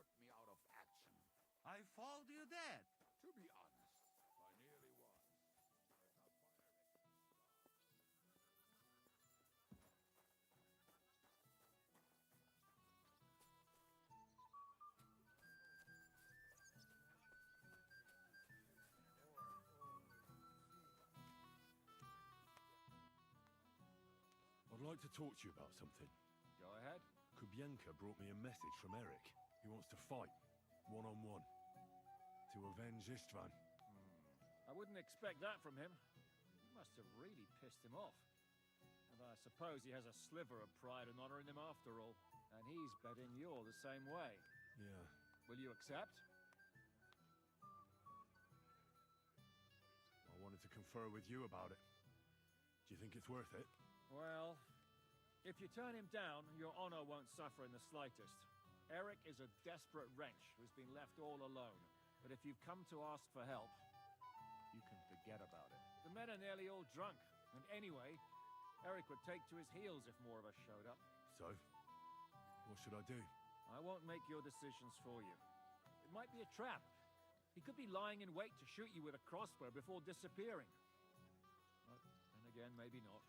put me out of action. I followed you dead. To be honest, I nearly was. But now I'd like to talk to you about something. Go ahead. Kubienka brought me a message from Eric. He wants to fight, one-on-one, to avenge Istvan. I wouldn't expect that from him. You must have really pissed him off. And I suppose he has a sliver of pride and honor in him after all. And he's betting you're the same way. Yeah. Will you accept? I wanted to confer with you about it. Do you think it's worth it? Well, if you turn him down, your honor won't suffer in the slightest. Eric is a desperate wretch who's been left all alone. But if you've come to ask for help, you can forget about it. The men are nearly all drunk. And anyway, Eric would take to his heels if more of us showed up. So, what should I do? I won't make your decisions for you. It might be a trap. He could be lying in wait to shoot you with a crossbow before disappearing. But then again, maybe not.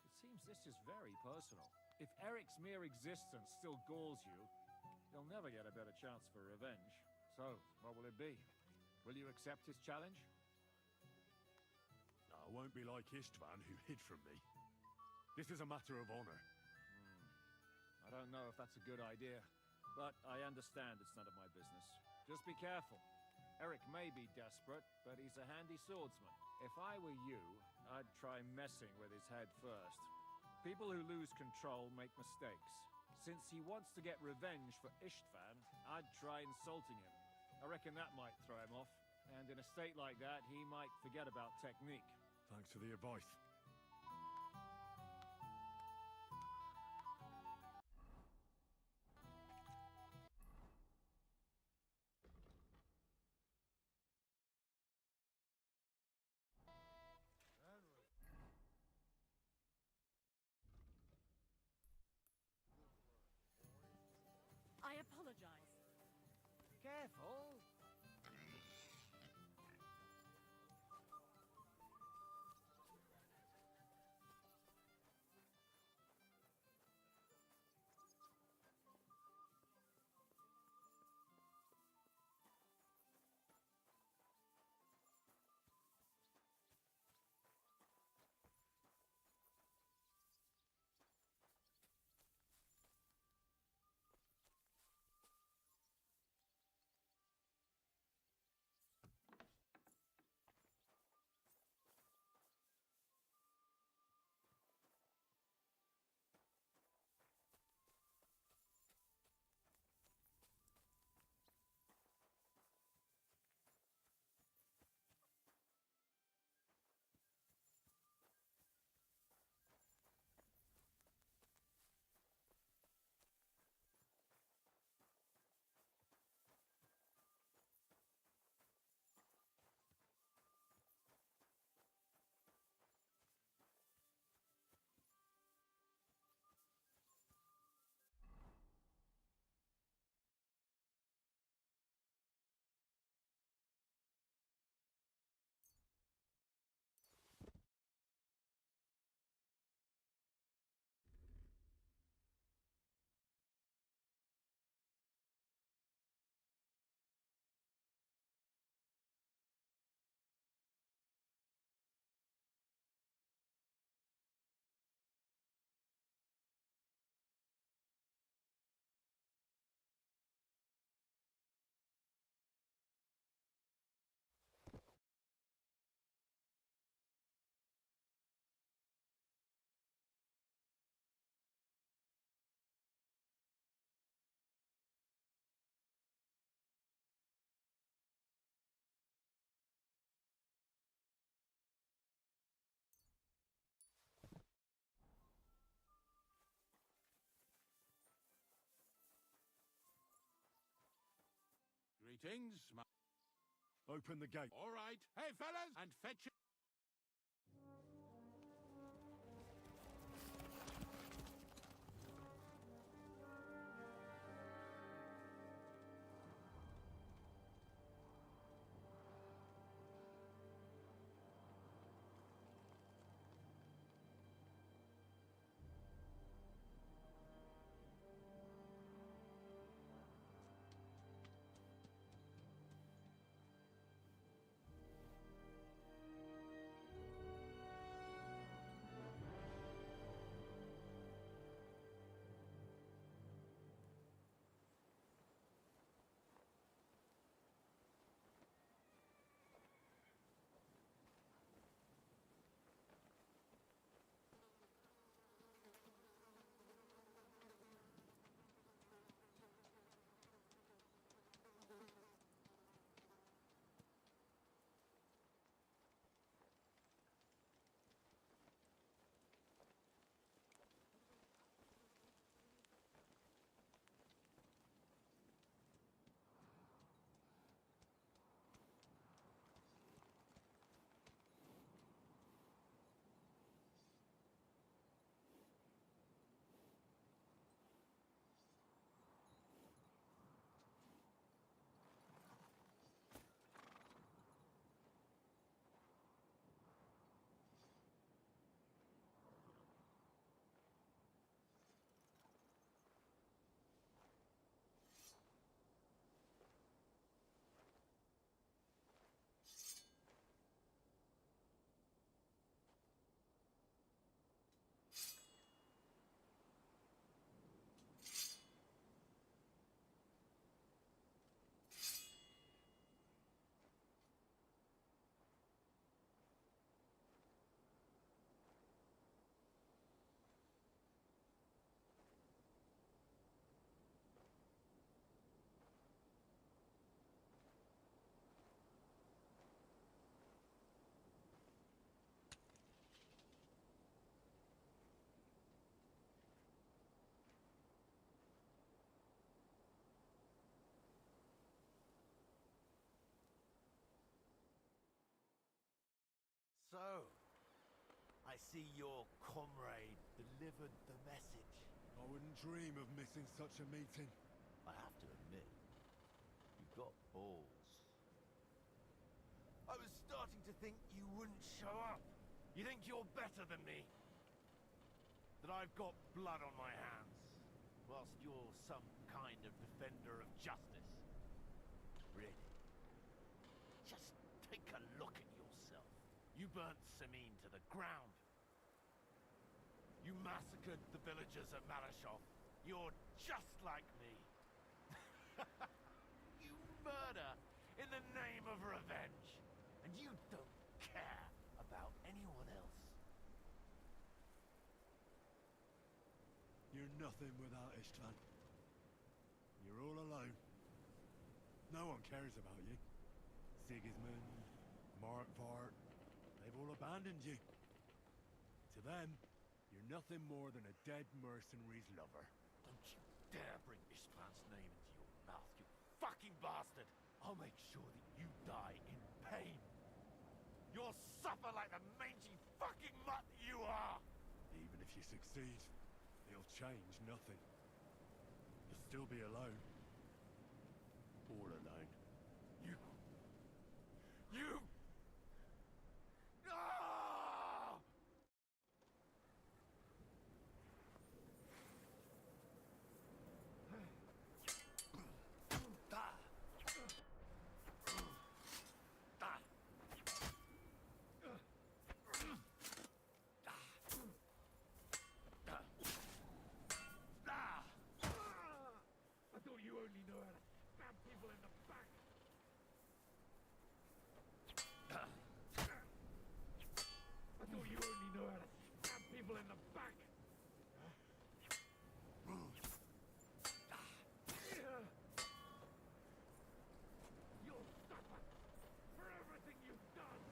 It seems this is very personal. If Eric's mere existence still galls you, you'll never get a better chance for revenge. So, what will it be? Will you accept his challenge? No, I won't be like Istvan, who hid from me. This is a matter of honor. I don't know if that's a good idea, but I understand it's none of my business. Just be careful. Eric may be desperate, but he's a handy swordsman. If I were you, I'd try messing with his head first. People who lose control make mistakes. Since he wants to get revenge for Istvan, I'd try insulting him. I reckon that might throw him off. And in a state like that, he might forget about technique. Thanks for the advice. I apologize. Careful! greetings, Open the gate. All right. Hey, fellas, and fetch it. see your comrade delivered the message. I wouldn't dream of missing such a meeting. I have to admit, you've got balls. I was starting to think you wouldn't show up. You think you're better than me? That I've got blood on my hands, whilst you're some kind of defender of justice. Really? Just take a look at yourself. You burnt Samin to the ground. You massacred the villagers at Malashov. You're just like me. You murder in the name of revenge. And you don't care about anyone else. You're nothing without Istvan. You're all alone. No one cares about you. Sigismund, Markvart, they've all abandoned you. To them, you're nothing more than a dead mercenary's lover. Don't you dare bring Istvan's name into your mouth, you fucking bastard! I'll make sure that you die in pain. You'll suffer like the mangy fucking mutt you are! Even if you succeed, it'll change nothing. You'll still be alone. All alone. You! Ah! I thought you only know how to stab people in the back. I thought you only know how to stab people in the back. You'll suffer for everything you've done.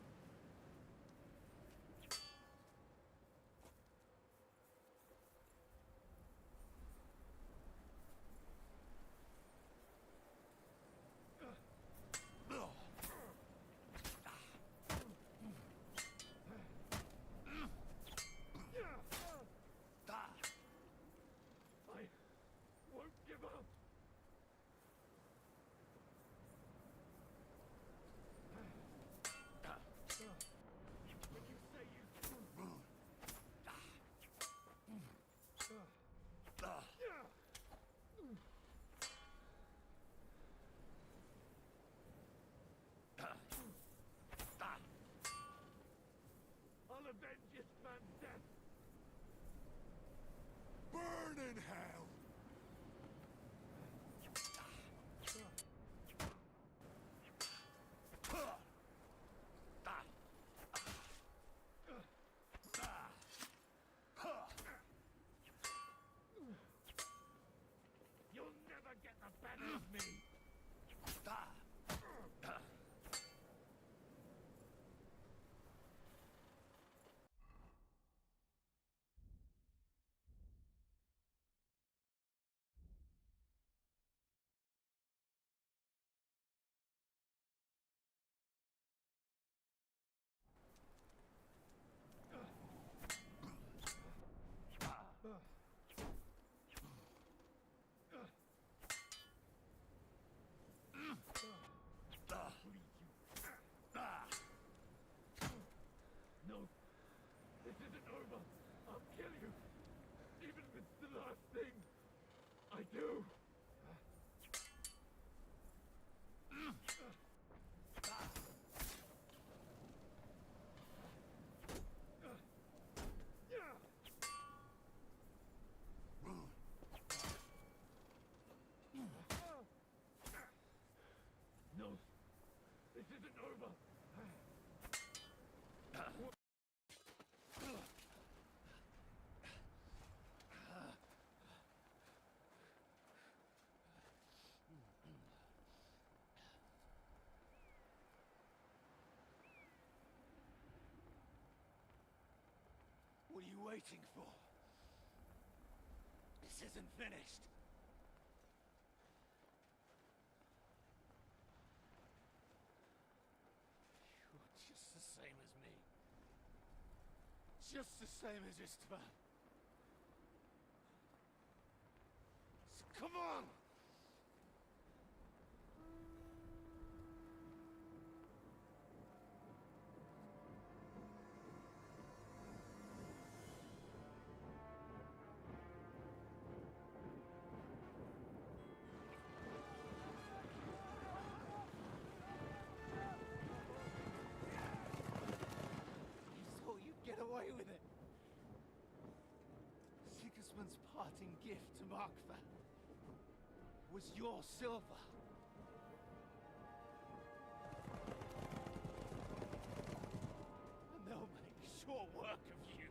I won't give up. When you say you I'll avenge this man's death. Burn in hell! You'll never get the better of me. No, this isn't over. I'll kill you. Even if it's the last thing I do. No, this isn't over. What are you waiting for? This isn't finished. You're just the same as me. just the same as Istvan. So come on! Get away with it. Sigismund's parting gift to Markvat was your silver. And they'll make short work of you.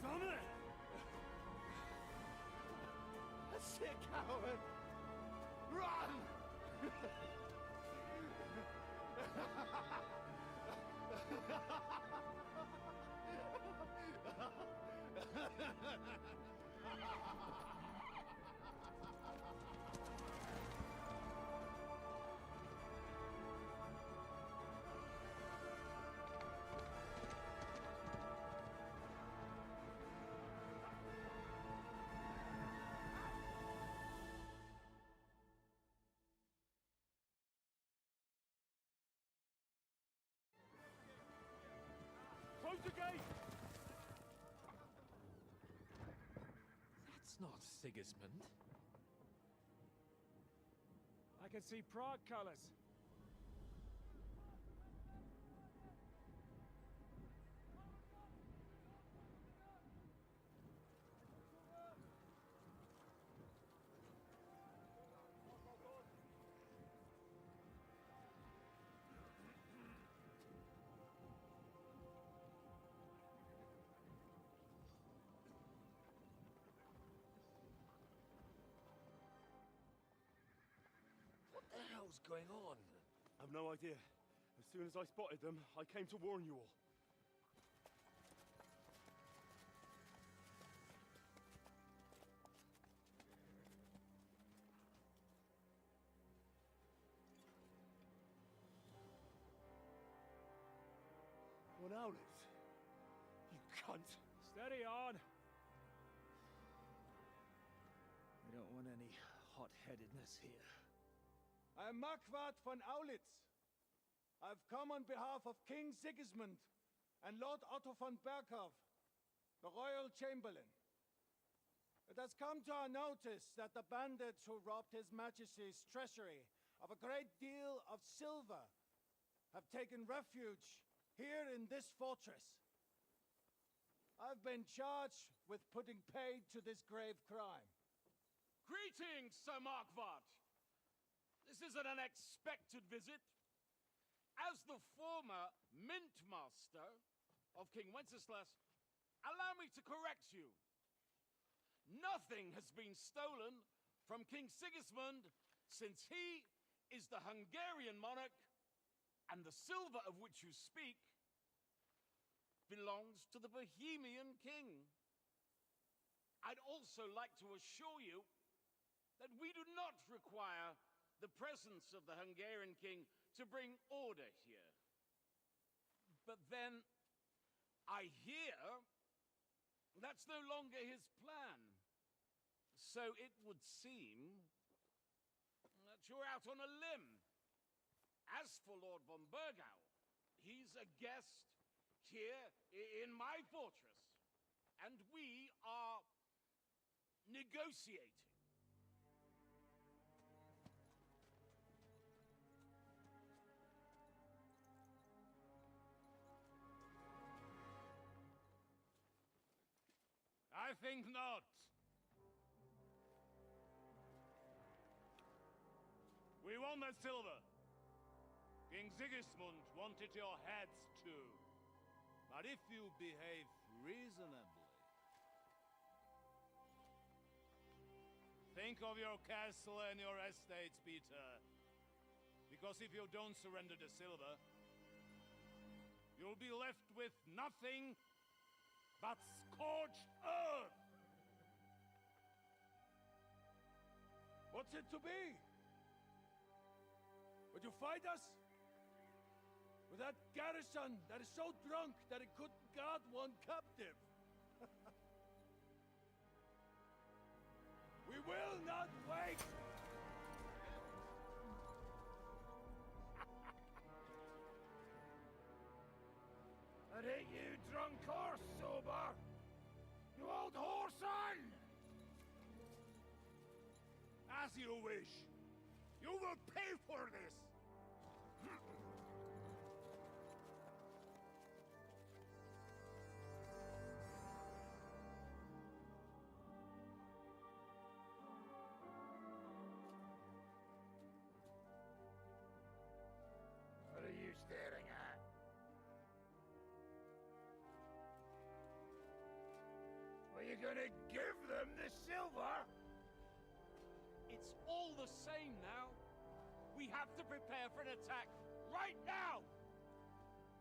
Dominic! That's it, coward! Run! Close the gate! That's not Sigismund. I can see Prague colors. What the hell's going on? I've no idea. As soon as I spotted them, I came to warn you all. What out it? You cunt! Steady on! We don't want any hot-headedness here. I am Markvat von Aulitz. I've come on behalf of King Sigismund and Lord Otto von Berghoff, the royal chamberlain. It has come to our notice that the bandits who robbed His Majesty's treasury of a great deal of silver have taken refuge here in this fortress. I've been charged with putting paid to this grave crime. Greetings, Sir Markvat. This is an unexpected visit. As the former mint master of King Wenceslas, allow me to correct you. Nothing has been stolen from King Sigismund since he is the Hungarian monarch, and the silver of which you speak belongs to the Bohemian king. I'd also like to assure you that we do not require the presence of the Hungarian king to bring order here. But then, I hear that's no longer his plan. So it would seem that you're out on a limb. As for Lord von Bergau, he's a guest here in my fortress, and we are negotiating. I think not. We want that silver. King Sigismund wanted your heads too. But if you behave reasonably, think of your castle and your estates, Peter. Because if you don't surrender the silver, you'll be left with nothing but scorched earth! What's it to be? Would you fight us? With that garrison that is so drunk that it couldn't guard one captive? We will not wait! Are you drunk or sober? You old whoreson! As you wish. You will pay for this! What are you staring at? Are you gonna give them the silver? It's all the same now. We have to prepare for an attack right now!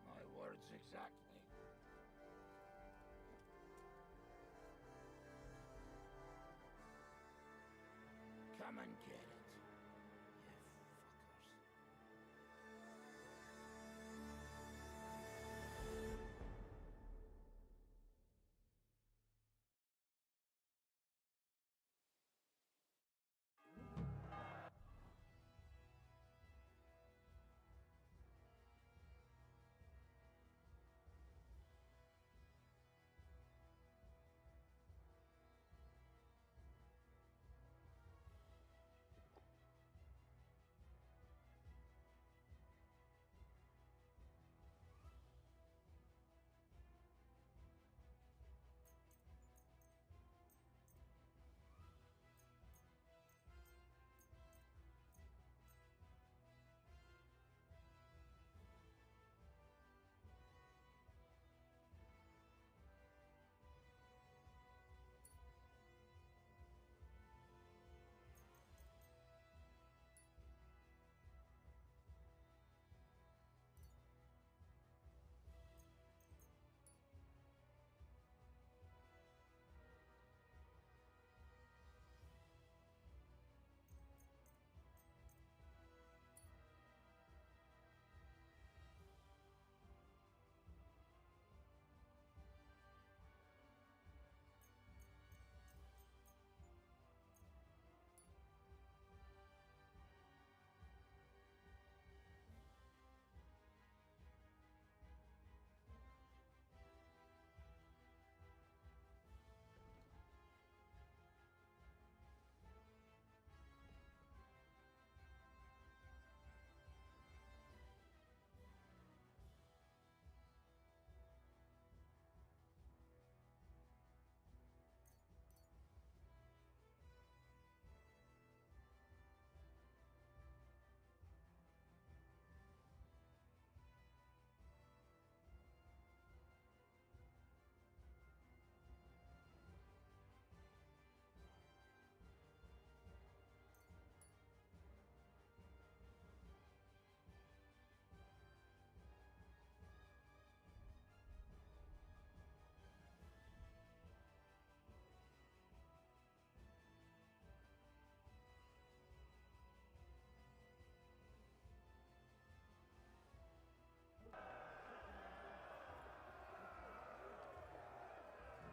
My words exactly. Come and get it, you fuckers.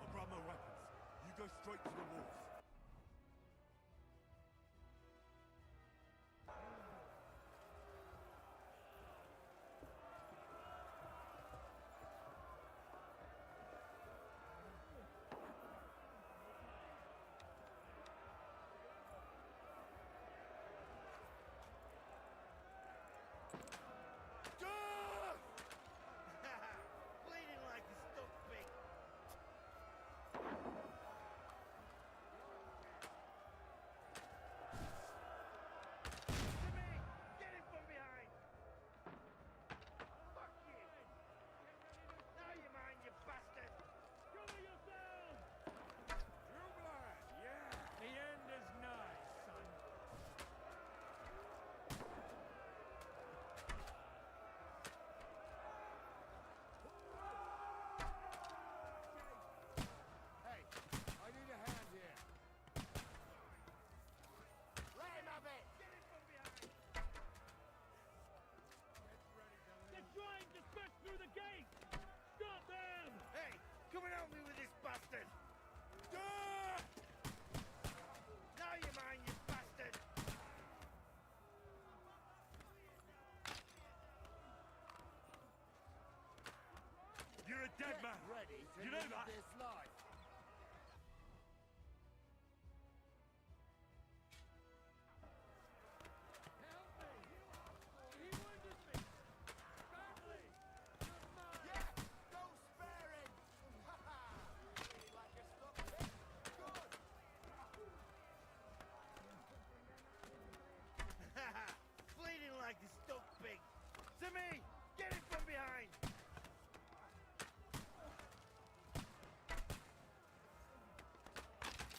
I'll grab my weapons. You go straight to the walls. Bleeding like a stuck pig. Come and help me with this bastard! Now you're mine, you bastard! You're a dead man. Ready to You know live that? this life. Bleeding like a stuck pig. To me! Get it from behind!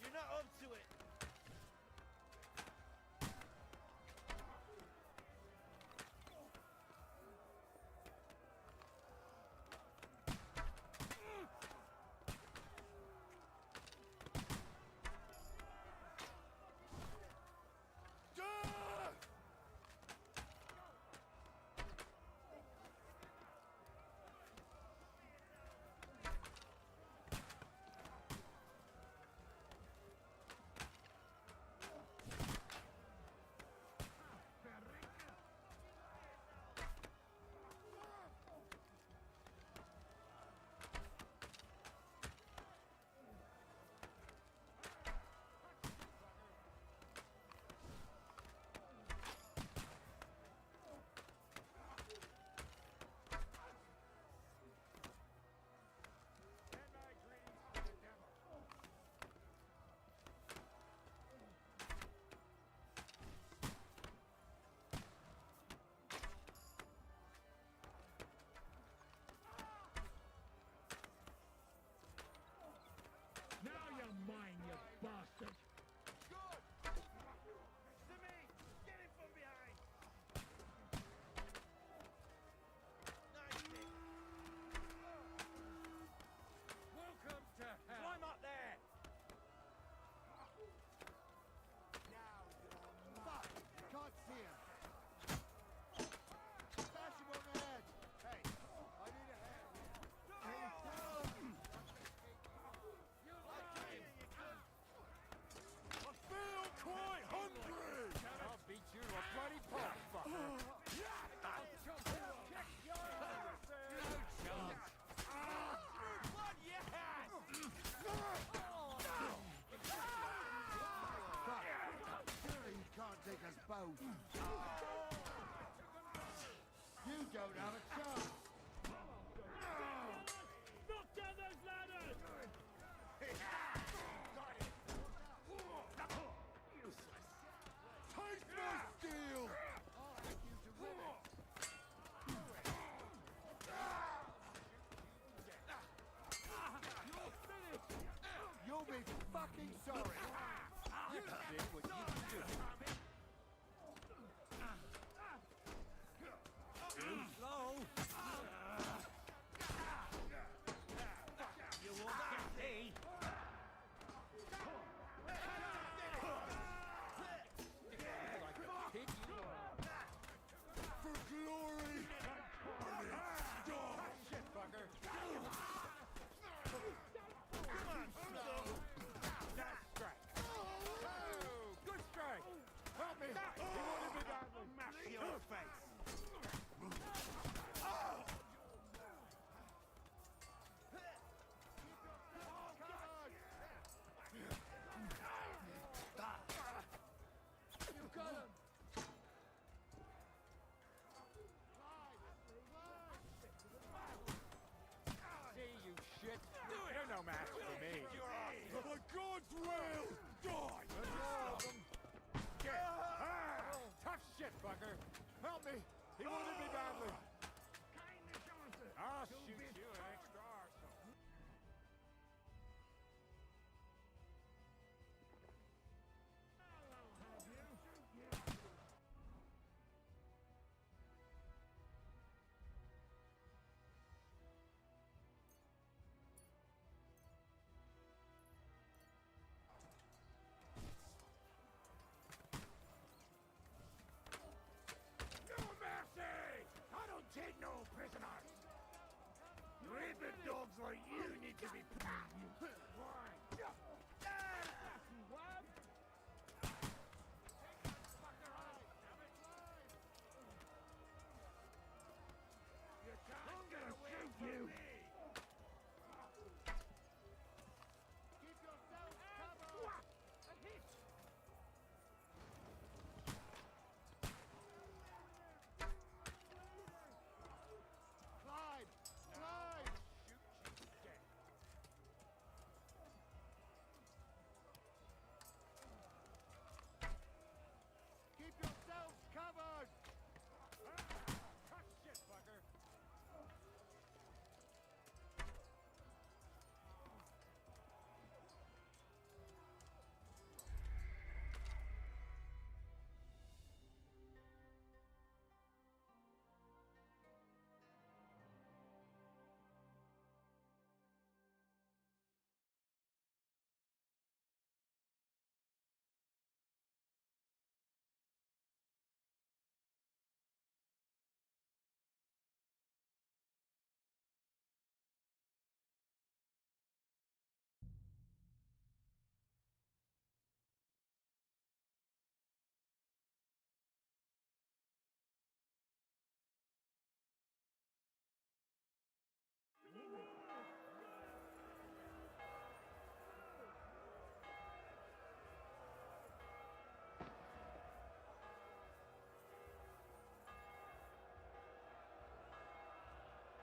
You're not up to it. Now you're mine, you bastard! To me! Get it from behind! Nice thing. Welcome to hell. Climb up there! Fuck! Can't see him. Bash him on the head. Hey, I need a hand. I feel quite hungry. I'll beat you to a bloody pulp, fucker. Blood, yes! Surely you can't take us both. You don't have a chance. Knock down those ladders! Taste my steel. I'll ask you to win it. You'll be fucking sorry. You did what you do. Too slow. You won't get me! For glory. Shit, fucker. Come on, slow! That strike. Good strike. Help me. He wanted me badly. Mash your face! See, you shit. You're no match for me. By God's will, die. Tough shit, fucker. Help me. He wanted me badly. I'll shoot you an extra arsehole. No mercy. I don't Rabid dogs like you need to be I'm gonna shoot you! Keep yourself covered! A hit! Climb! Climb! Shoot you dead. Keep yourselves covered! Cut shit, fucker!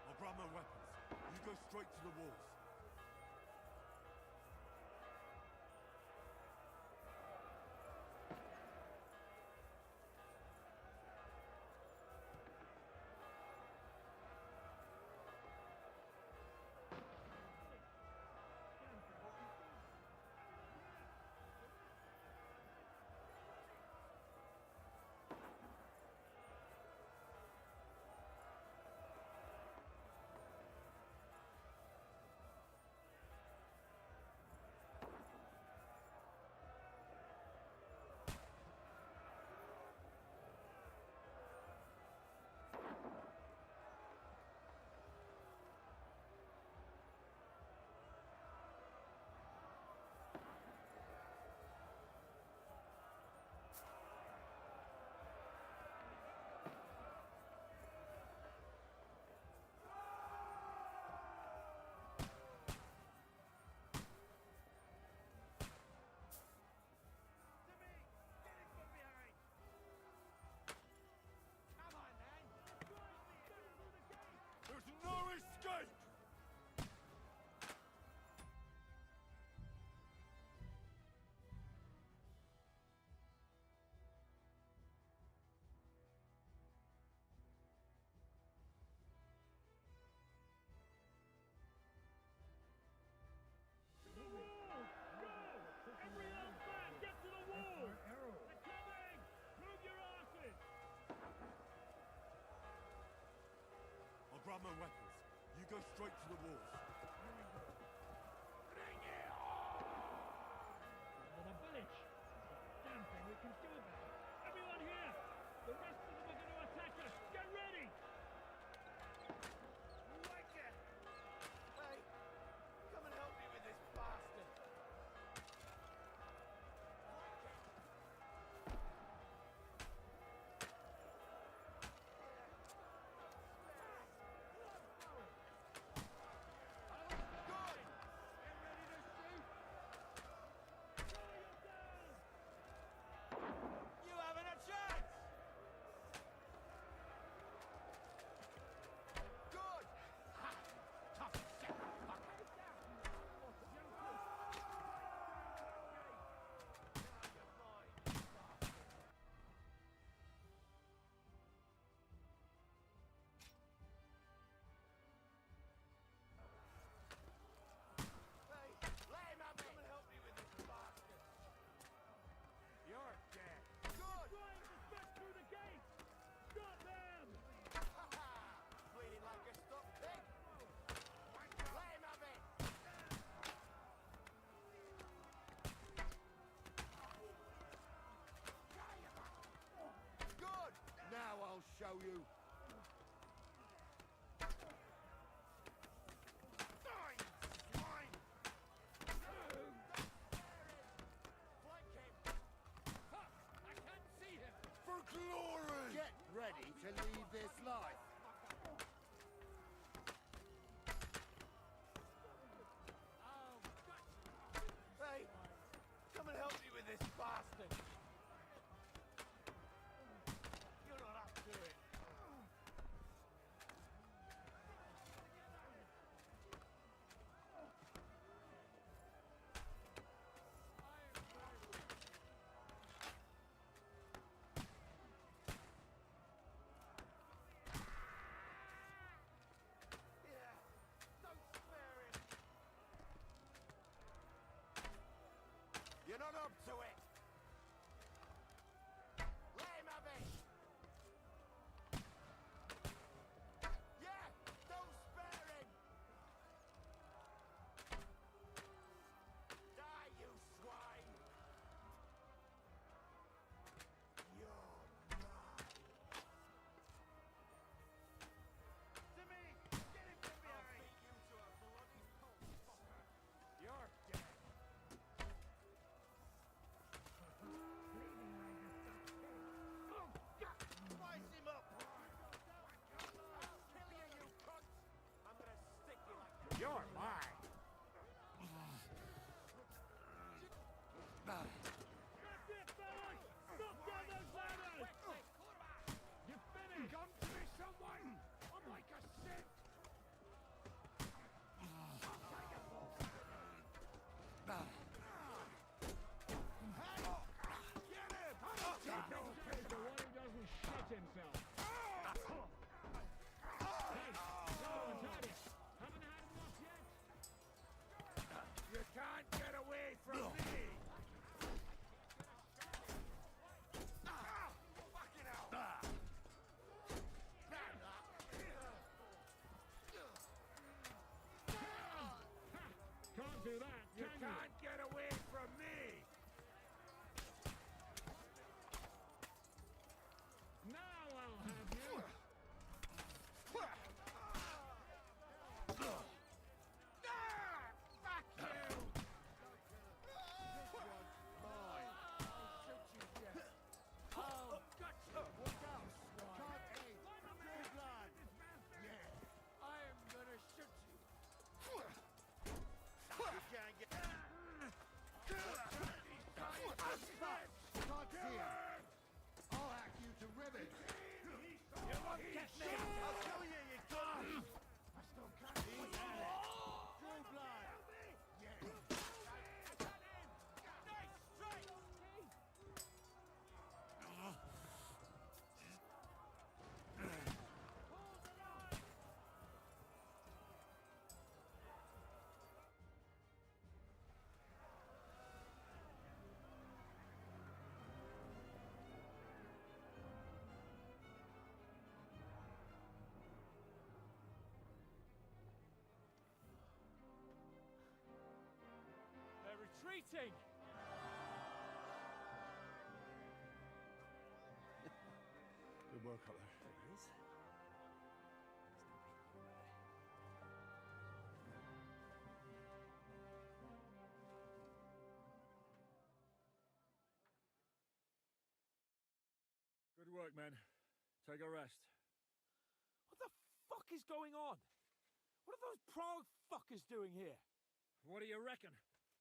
I'll grab my weapons. You go straight to the walls. There's no escape! I'll grab my weapons. You go straight to the walls. Another village. Damn thing we can do about it. Everyone here! The rest of them are going to attack us. Get ready! Like it! Hey, come and help me with this bastard! You haven't a chance! Good! Ha! Tough shit, fucker! Hey, let him have it! Come and help me with this bastard! You're dead! Good! Trying to step through the gate! Got them! Ha ha! Bleeding like a stuck pig! Let him have it! Good! Now I'll show you! waiting! Good work up there. It is. Good work, men. Take a rest. What the fuck is going on? What are those Prague fuckers doing here? What do you reckon?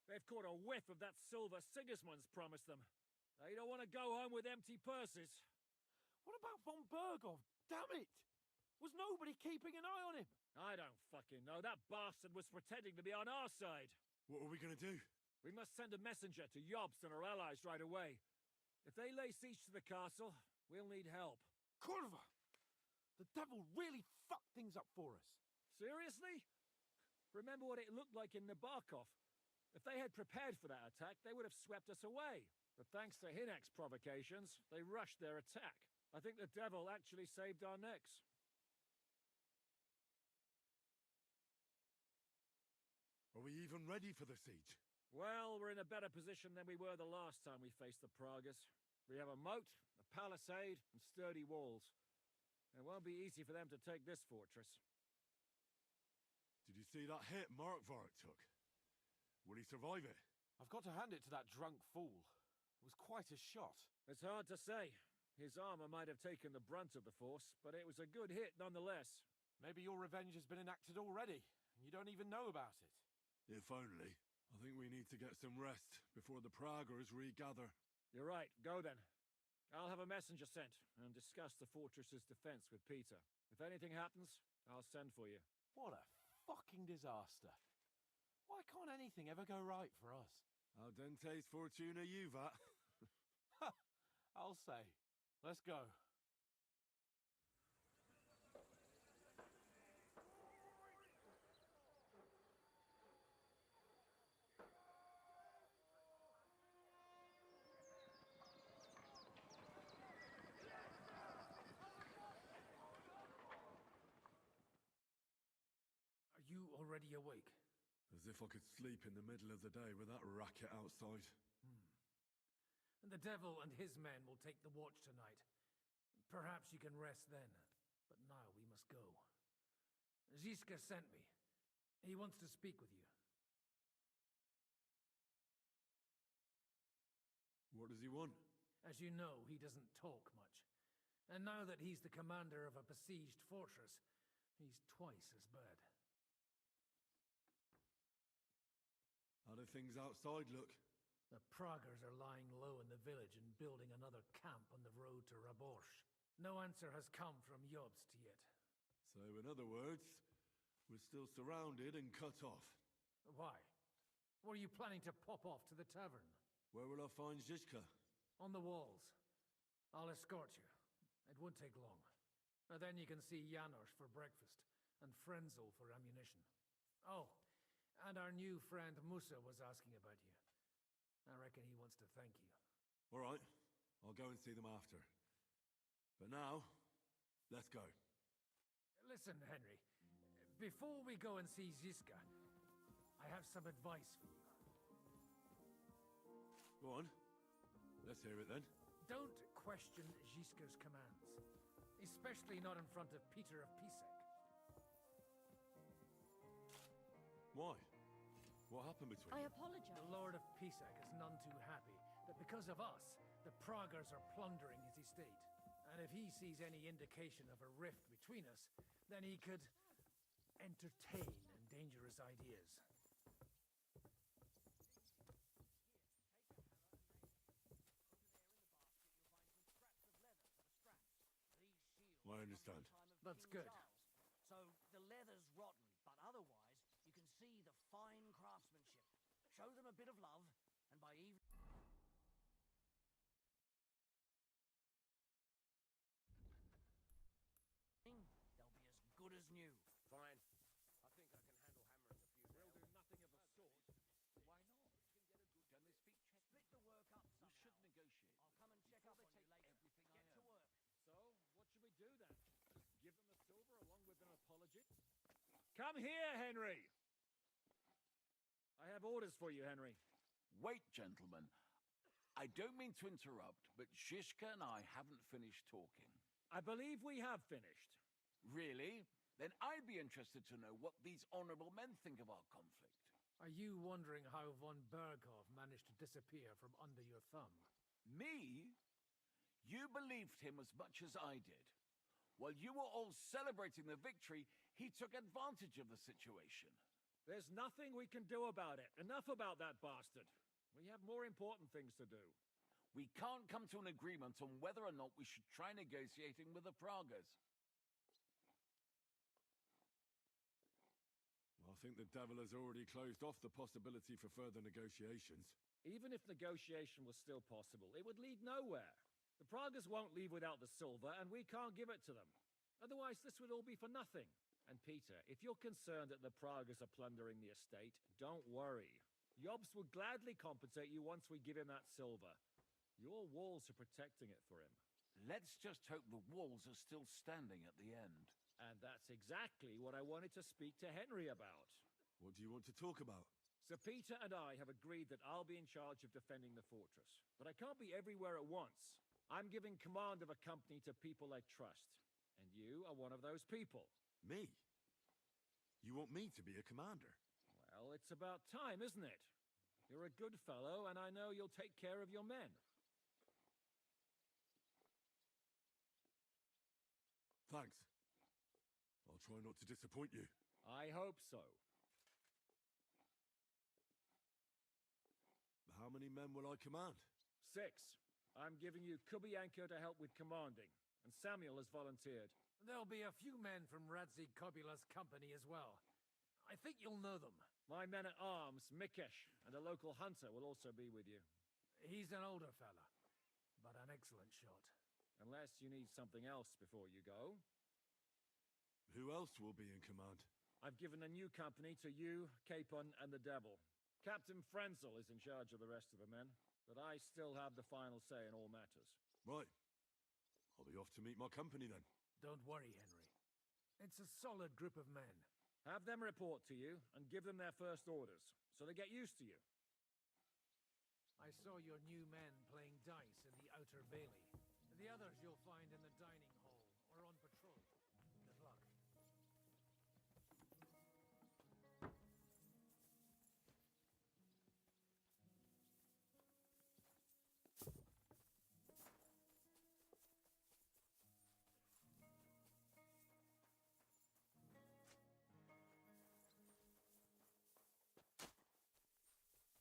They've caught a whiff of that silver Sigismund's promised them. They don't want to go home with empty purses. What about von Bergov? Damn it! Was nobody keeping an eye on him? I don't fucking know. That bastard was pretending to be on our side. What are we gonna do? We must send a messenger to Jobst and our allies right away. If they lay siege to the castle, we'll need help. Kurva! The devil really fucked things up for us. Seriously? Remember what it looked like in Nabokov. If they had prepared for that attack, they would have swept us away. But thanks to Hinek's provocations, they rushed their attack. I think the devil actually saved our necks. Are we even ready for the siege? Well, we're in a better position than we were the last time we faced the Praguers. We have a moat, a palisade, and sturdy walls. It won't be easy for them to take this fortress. Did you see that hit Markvart took? Will he survive it? I've got to hand it to that drunk fool. It was quite a shot. It's hard to say. His armor might have taken the brunt of the force, but it was a good hit nonetheless. Maybe your revenge has been enacted already, and you don't even know about it. If only. I think we need to get some rest before the Praguers regather. You're right. Go then. I'll have a messenger sent and discuss the fortress's defense with Peter. If anything happens, I'll send for you. What a fucking disaster. Why can't anything ever go right for us? Al dente's fortuna juvat. I'll say. Let's go. Are you already awake? As if I could sleep in the middle of the day with that racket outside. And the devil and his men will take the watch tonight. Perhaps you can rest then. But now we must go. Ziska sent me. He wants to speak with you. What does he want? As you know, he doesn't talk much. And now that he's the commander of a besieged fortress, he's twice as bad. How do things outside look? The Praguers are lying low in the village and building another camp on the road to Raborsh. No answer has come from Jobst yet. So, in other words, we're still surrounded and cut off. Why? Were you planning to pop off to the tavern? Where will I find Zizka? On the walls. I'll escort you. It won't take long. And then you can see Janos for breakfast, and Frenzel for ammunition. Oh, and our new friend Musa was asking about you. I reckon he wants to thank you. All right, I'll go and see them after. But now, let's go. Listen, Henry. Before we go and see Ziska, I have some advice for you. Go on. Let's hear it then. Don't question Ziska's commands. Especially not in front of Peter of Pisek. Why? What happened between I them? apologize. The Lord of Pisek is none too happy that because of us, the Praguers are plundering his estate. And if he sees any indication of a rift between us, then he could entertain dangerous ideas. I understand. That's good. So the leather's rotten, but otherwise you can see the fine craftsmanship. Show them a bit of love, and by evening... they'll be as good as new. Fine. I think I can handle hammering a few. We'll do nothing of the sort. Why not? Can they speak Czech? Split the work up We somehow. should negotiate. I'll come and check up on you later. Get to work. So, what should we do then? Just give them the silver along with an apology? Come here, Henry! I have orders for you, Henry. Wait, gentlemen. I don't mean to interrupt, but Shishka and I haven't finished talking. I believe we have finished. Really? Then I'd be interested to know what these honorable men think of our conflict. Are you wondering how von Berghoff managed to disappear from under your thumb? Me? You believed him as much as I did. While you were all celebrating the victory, he took advantage of the situation. There's nothing we can do about it. Enough about that bastard. We have more important things to do. We can't come to an agreement on whether or not we should try negotiating with the Pragas. I think the devil has already closed off the possibility for further negotiations. Even if negotiation was still possible, it would lead nowhere. The Pragas won't leave without the silver, and we can't give it to them. Otherwise, this would all be for nothing. And Peter, if you're concerned that the Pragas are plundering the estate, don't worry. Jobs will gladly compensate you once we give him that silver. Your walls are protecting it for him. Let's just hope the walls are still standing at the end. And that's exactly what I wanted to speak to Henry about. What do you want to talk about? Sir Peter and I have agreed that I'll be in charge of defending the fortress. But I can't be everywhere at once. I'm giving command of a company to people I trust. And you are one of those people. Me? You want me to be a commander? Well, it's about time, isn't it? You're a good fellow, and I know you'll take care of your men. Thanks. I'll try not to disappoint you. I hope so. How many men will I command? 6. I'm giving you Kubianka to help with commanding, and Samuel has volunteered. There'll be a few men from Radzi Kobula's company as well. I think you'll know them. My men-at-arms, Mikesh, and a local hunter will also be with you. He's an older fella, but an excellent shot. Unless you need something else before you go. Who else will be in command? I've given a new company to you, Capon, and the Devil. Captain Frenzel is in charge of the rest of the men, but I still have the final say in all matters. Right. I'll be off to meet my company then. Don't worry, Henry. It's a solid group of men. Have them report to you, and give them their first orders, so they get used to you. I saw your new men playing dice in the outer bailey. The others you'll find in the dining hall or on patrol. Good luck.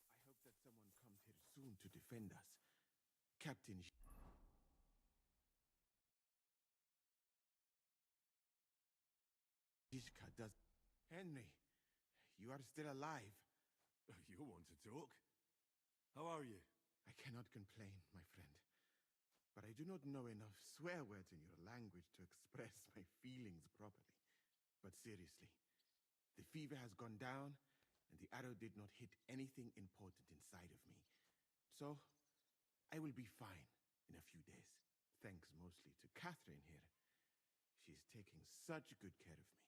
I hope that someone comes here soon to defend us. Captain Zizka does... Henry, you are still alive. You want to talk? How are you? I cannot complain, my friend. But I do not know enough swear words in your language to express my feelings properly. But seriously, the fever has gone down, and the arrow did not hit anything important inside of me. So, I will be fine in a few days. Thanks mostly to Catherine here. She's taking such good care of me.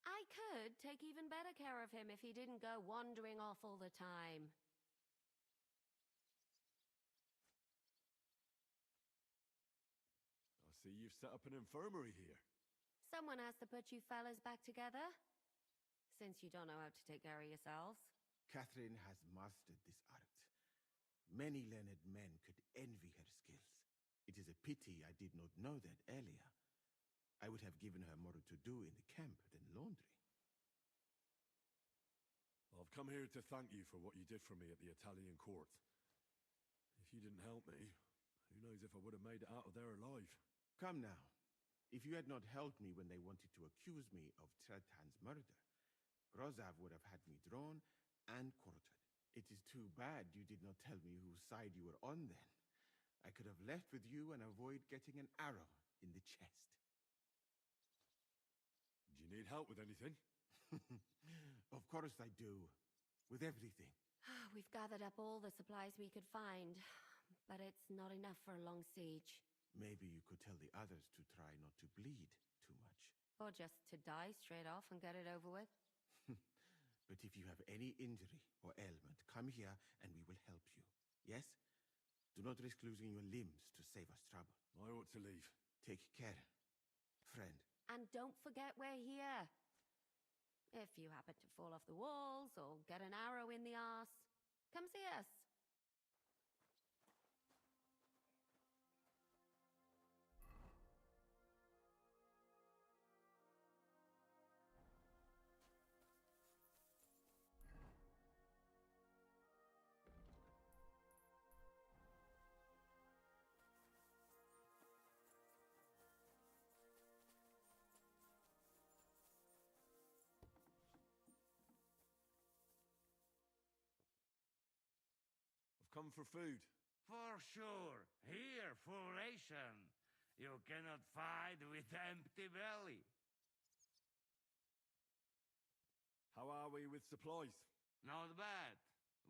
I could take even better care of him if he didn't go wandering off all the time. I see you've set up an infirmary here. Someone has to put you fellas back together, since you don't know how to take care of yourselves. Catherine has mastered this art. Many learned men could envy her skills. It is a pity I did not know that earlier. I would have given her more to do in the camp than laundry. I've come here to thank you for what you did for me at the Italian court. If you didn't help me, who knows if I would have made it out of there alive. Come now. If you had not helped me when they wanted to accuse me of Tretan's murder, Grozav would have had me drawn and quartered. It is too bad you did not tell me whose side you were on then. I could have left with you and avoid getting an arrow in the chest. Do you need help with anything? Of course I do. With everything. We've gathered up all the supplies we could find, but it's not enough for a long siege. Maybe you could tell the others to try not to bleed too much. Or just to die straight off and get it over with. But if you have any injury or ailment, come here and we will help you. Yes? Do not risk losing your limbs to save us trouble. I ought to leave. Take care, friend. And don't forget we're here. If you happen to fall off the walls or get an arrow in the arse, come see us. Come for food. For sure. Here, full ration. You cannot fight with empty belly. How are we with supplies? Not bad.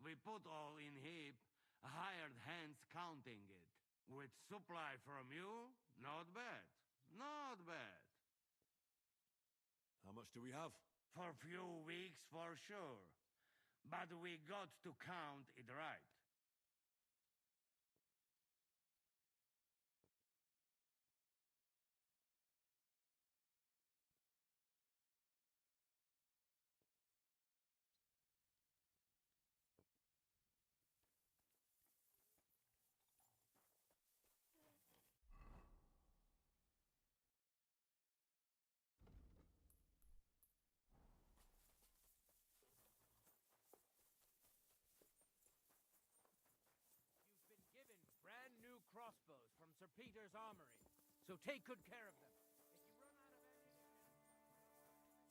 We put all in heap, hired hands counting it. With supply from you, not bad. Not bad. How much do we have? For few weeks, for sure. But we got to count it right. Crossbows from Sir Peter's armory, so take good care of them.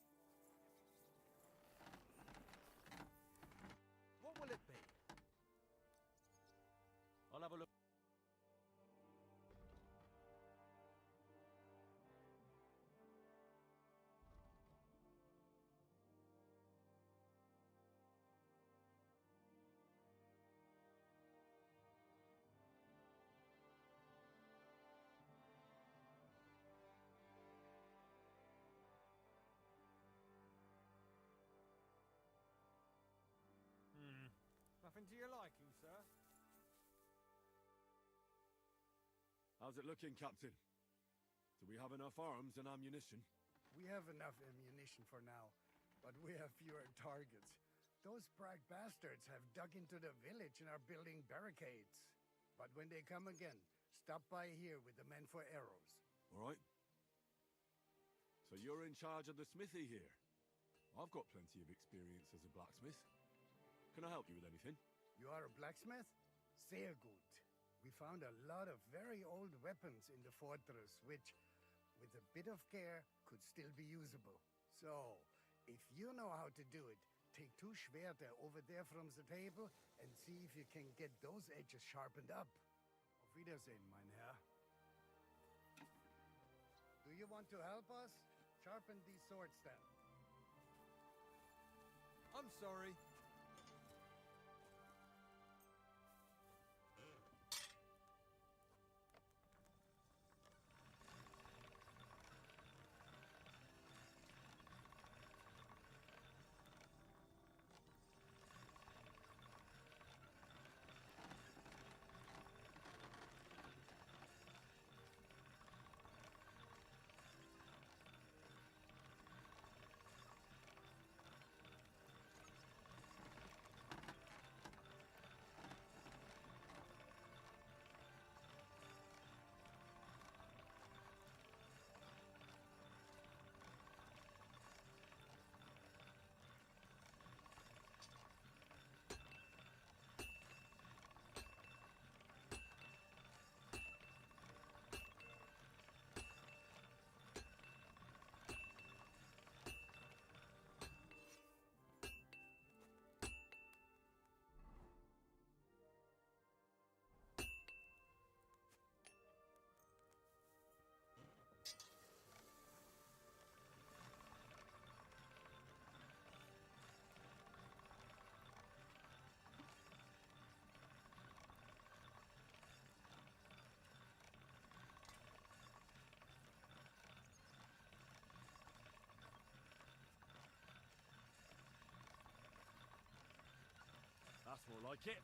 If you run out of ammunition... What will it be? I'll have a look. Nothing to your liking, sir? How's it looking, Captain? Do we have enough arms and ammunition? We have enough ammunition for now, but we have fewer targets. Those brag bastards have dug into the village and are building barricades. But when they come again, stop by here with the men for arrows. All right. So you're in charge of the smithy here? I've got plenty of experience as a blacksmith. Can I help you with anything? You are a blacksmith? Sehr gut. We found a lot of very old weapons in the fortress, which, with a bit of care, could still be usable. So, if you know how to do it, take 2 Schwerter over there from the table and see if you can get those edges sharpened up. Auf Wiedersehen, mein Herr. Do you want to help us? Sharpen these swords then. I'm sorry. That's more like it.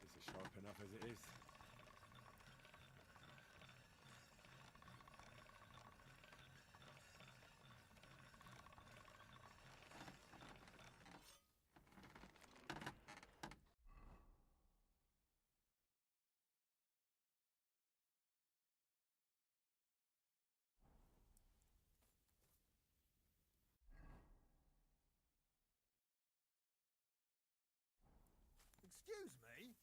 This is sharp enough as it is. Excuse me?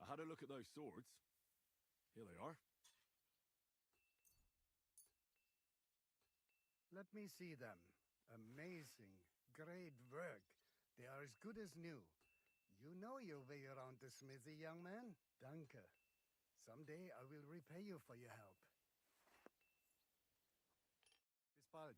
I had a look at those swords. Here they are. Let me see them. Amazing. Great work. They are as good as new. You know your way around the smithy, young man. Danke. Someday I will repay you for your help. Bis bald.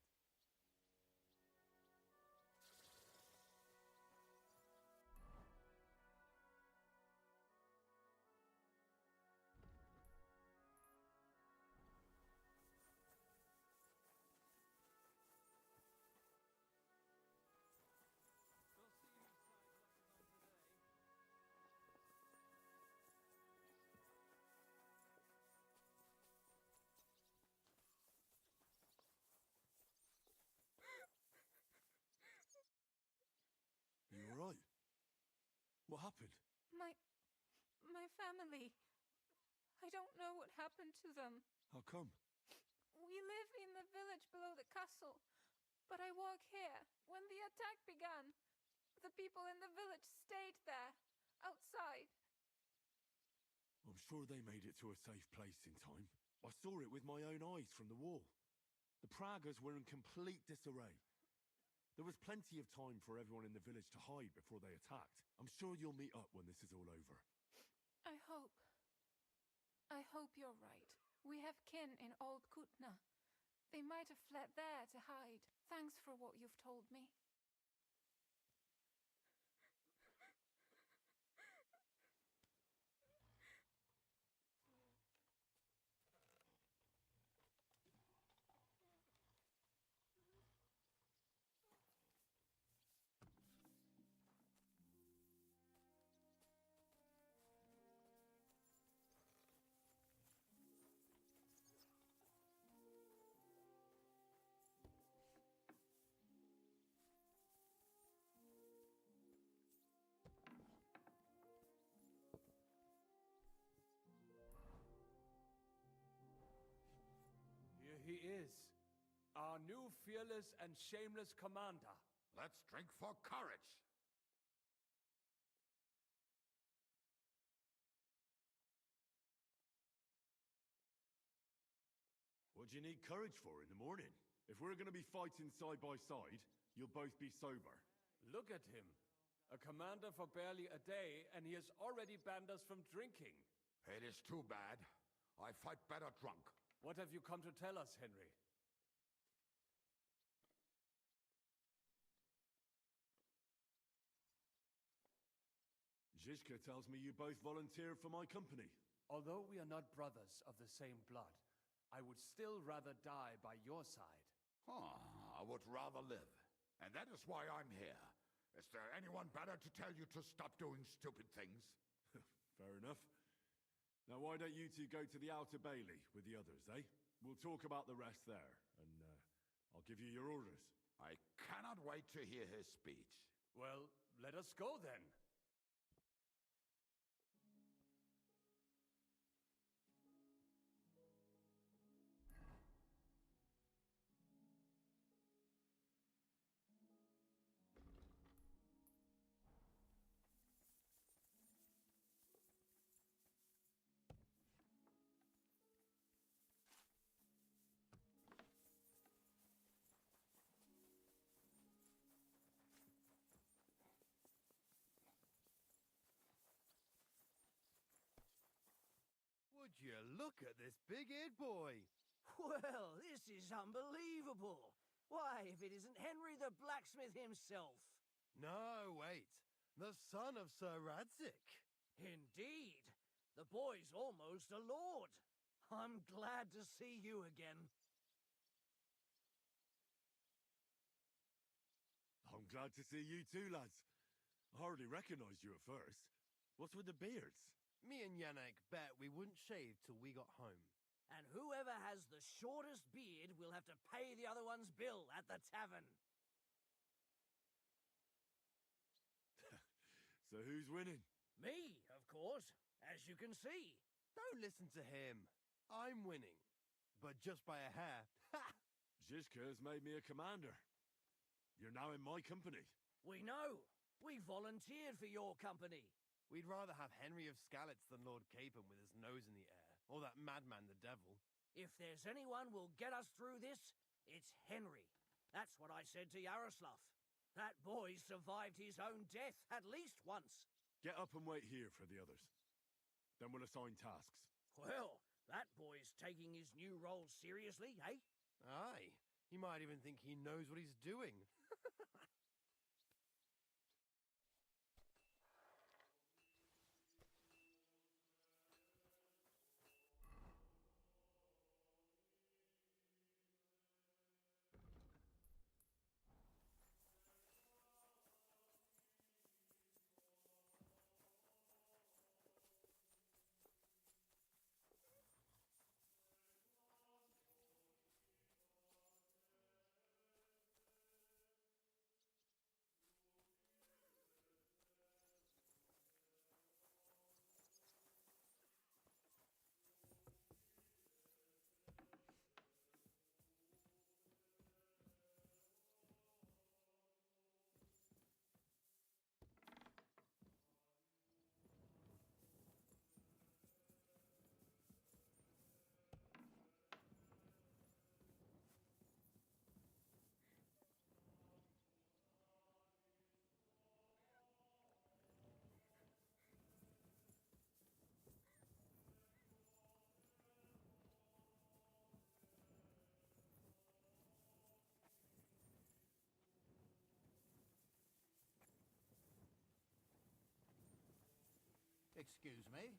You all right? What happened? My family. I don't know what happened to them. How come? We live in the village below the castle, but I work here. When the attack began, the people in the village stayed there, outside. I'm sure they made it to a safe place in time. I saw it with my own eyes from the wall. The Pragas were in complete disarray. There was plenty of time for everyone in the village to hide before they attacked. I'm sure you'll meet up when this is all over. I hope. I hope you're right. We have kin in Old Kutna. They might have fled there to hide. Thanks for what you've told me. Here he is, our new fearless and shameless commander. Let's drink for courage. What do you need courage for in the morning? If we're going to be fighting side by side, you'll both be sober. Look at him. A commander for barely a day, and he has already banned us from drinking. It is too bad. I fight better drunk. What have you come to tell us, Henry? Zizka tells me you both volunteered for my company. Although we are not brothers of the same blood, I would still rather die by your side. I would rather live. And that is why I'm here. Is there anyone better to tell you to stop doing stupid things? Fair enough. Now why don't you two go to the Outer Bailey with the others, eh? We'll talk about the rest there, and I'll give you your orders. I cannot wait to hear his speech. Well, let us go then. Would you look at this big-eared boy? Well, this is unbelievable. Why, if it isn't Henry the blacksmith himself. No, wait. The son of Sir Radzik. Indeed. The boy's almost a lord. I'm glad to see you again. I'm glad to see you too, lads. I hardly recognized you at first. What's with the beards? Me and Yannick bet we wouldn't shave till we got home. And whoever has the shortest beard will have to pay the other one's bill at the tavern. So who's winning? Me, of course, as you can see. Don't listen to him. I'm winning. But just by a hair. Ha! Zhizka's made me a commander. You're now in my company. We know. We volunteered for your company. We'd rather have Henry of Skalitz than Lord Capon with his nose in the air. Or that madman, the devil. If there's anyone who'll get us through this, it's Henry. That's what I said to Yaroslav. That boy survived his own death at least once. Get up and wait here for the others. Then we'll assign tasks. Well, that boy's taking his new role seriously, eh? Aye. He might even think he knows what he's doing. Excuse me.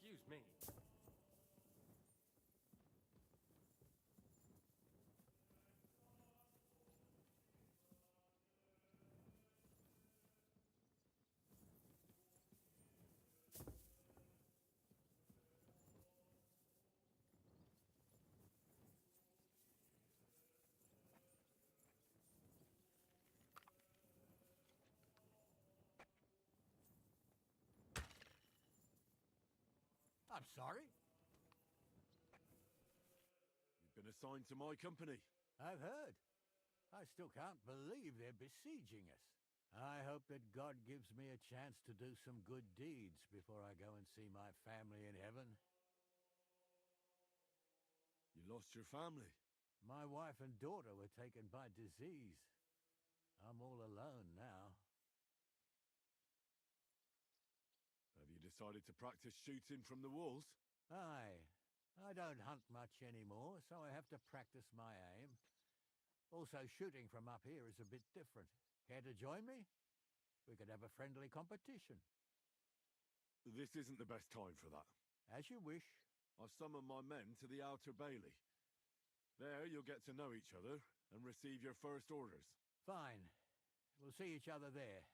Excuse me. I'm sorry. You've been assigned to my company. I've heard. I still can't believe they're besieging us. I hope that God gives me a chance to do some good deeds before I go and see my family in heaven. You lost your family. My wife and daughter were taken by disease. I'm all alone now. Have you decided to practice shooting from the walls? Aye. I don't hunt much anymore, so I have to practice my aim. Also, shooting from up here is a bit different. Care to join me? We could have a friendly competition. This isn't the best time for that. As you wish. I've summoned my men to the outer bailey. There you'll get to know each other and receive your first orders. Fine. We'll see each other there.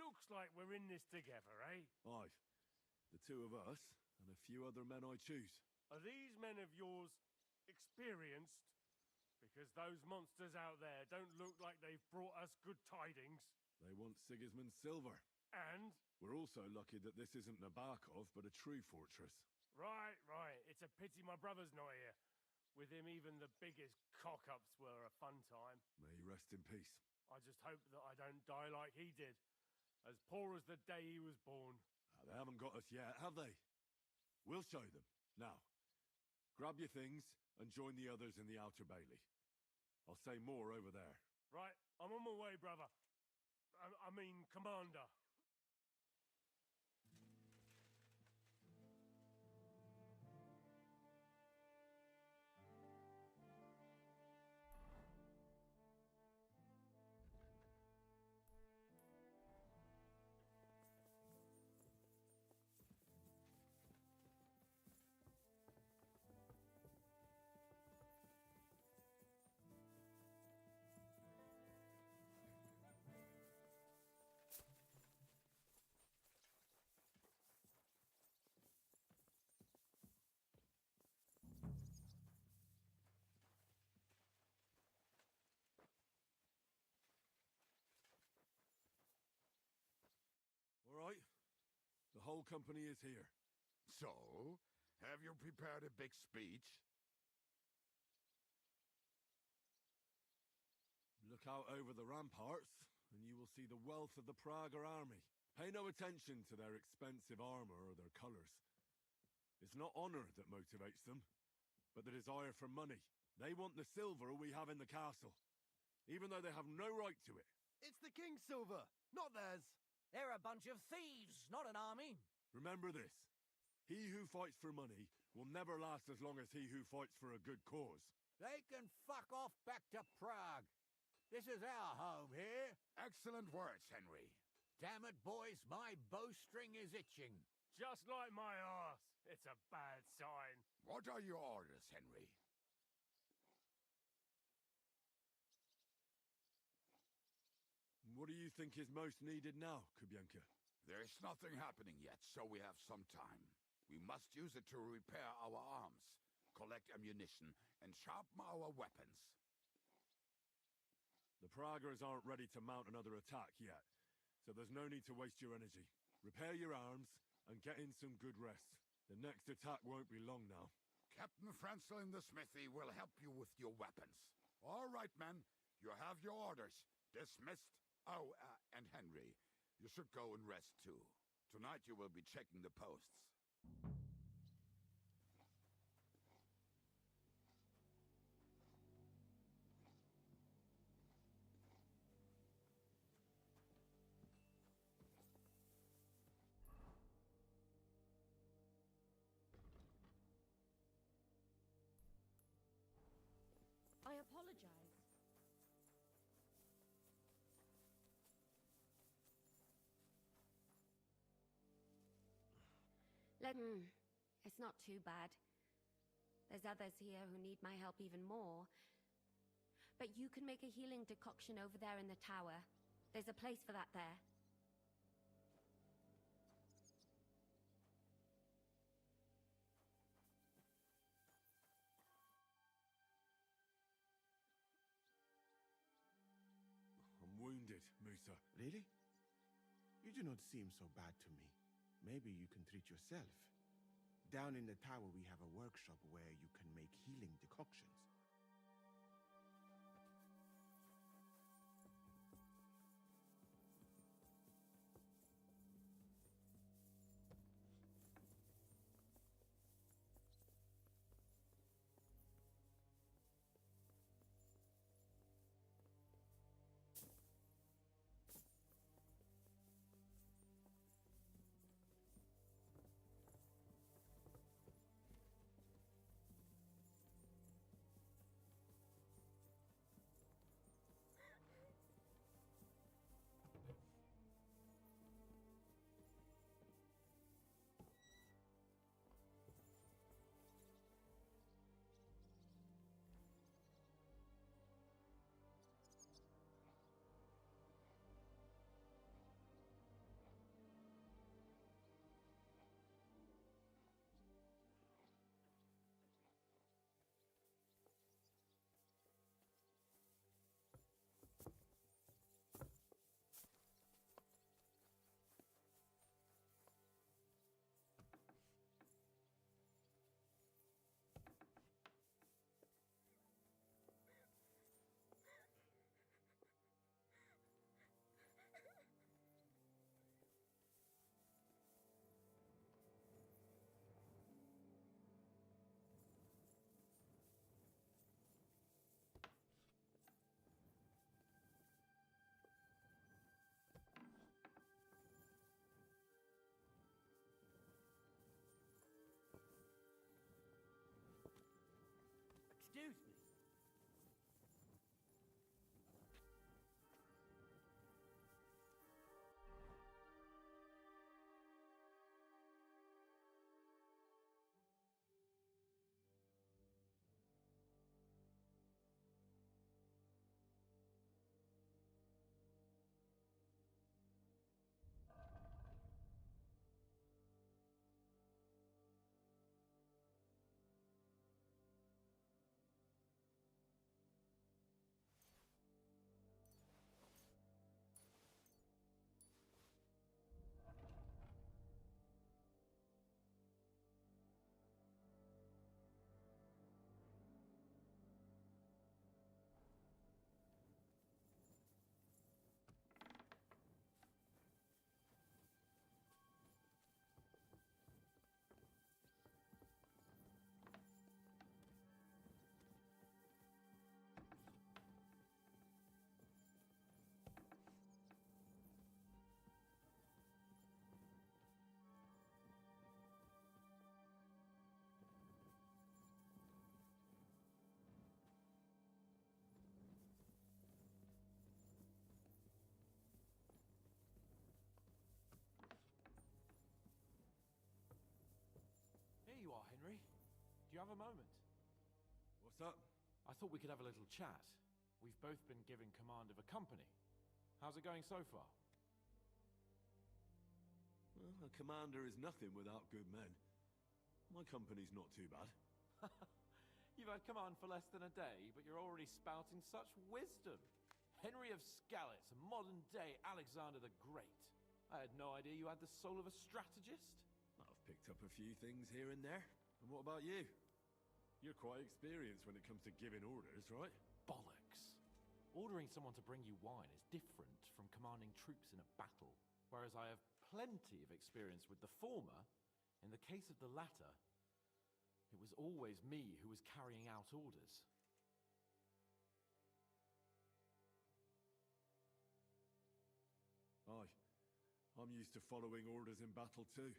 looks like we're in this together, eh? Aye. The two of us, and a few other men I choose. Are these men of yours experienced? Because those monsters out there don't look like they've brought us good tidings. They want Sigismund's silver. And? We're also lucky that this isn't Nabokov, but a true fortress. Right, right. It's a pity my brother's not here. With him, even the biggest cock-ups were a fun time. May he rest in peace. I just hope that I don't die like he did. As poor as the day he was born. They haven't got us yet, have they? We'll show them. Now, grab your things and join the others in the outer bailey. I'll say more over there. Right, I'm on my way, brother. I mean, Commander. All right. The whole company is here. So, have you prepared a big speech? Look out over the ramparts, and you will see the wealth of the Prager army. Pay no attention to their expensive armor or their colors. It's not honor that motivates them, but the desire for money. They want the silver we have in the castle, even though they have no right to it. It's the king's silver, not theirs. They're a bunch of thieves, not an army. Remember this. He who fights for money will never last as long as he who fights for a good cause. They can fuck off back to Prague. This is our home here. Excellent words, Henry. Damn it, boys, my bowstring is itching. Just like my arse. It's a bad sign. What are your orders, Henry? What do you think is most needed now, Kubienka? There's nothing happening yet, so we have some time. We must use it to repair our arms, collect ammunition, and sharpen our weapons. The Pragers aren't ready to mount another attack yet, so there's no need to waste your energy. Repair your arms and get in some good rest. The next attack won't be long now. Captain Franzel in the smithy will help you with your weapons. All right, men, you have your orders. Dismissed. Oh, and Henry, you should go and rest too. Tonight you will be checking the posts. I apologize. It's not too bad. There's others here who need my help even more. But you can make a healing decoction over there in the tower. There's a place for that there. I'm wounded, Musa. Really? You do not seem so bad to me. Maybe you can treat yourself. Down in the tower we have a workshop where you can make healing decoctions. Excuse me. Here you are, Henry. Do you have a moment? What's up? I thought we could have a little chat. We've both been given command of a company. How's it going so far? Well, a commander is nothing without good men. My company's not too bad. You've had command for less than a day, but you're already spouting such wisdom. Henry of Skalitz, modern-day Alexander the Great. I had no idea you had the soul of a strategist. I've picked up a few things here and there. And what about you? You're quite experienced when it comes to giving orders, right? Bollocks. Ordering someone to bring you wine is different from commanding troops in a battle. Whereas I have plenty of experience with the former, in the case of the latter, it was always me who was carrying out orders. Aye. I'm used to following orders in battle too.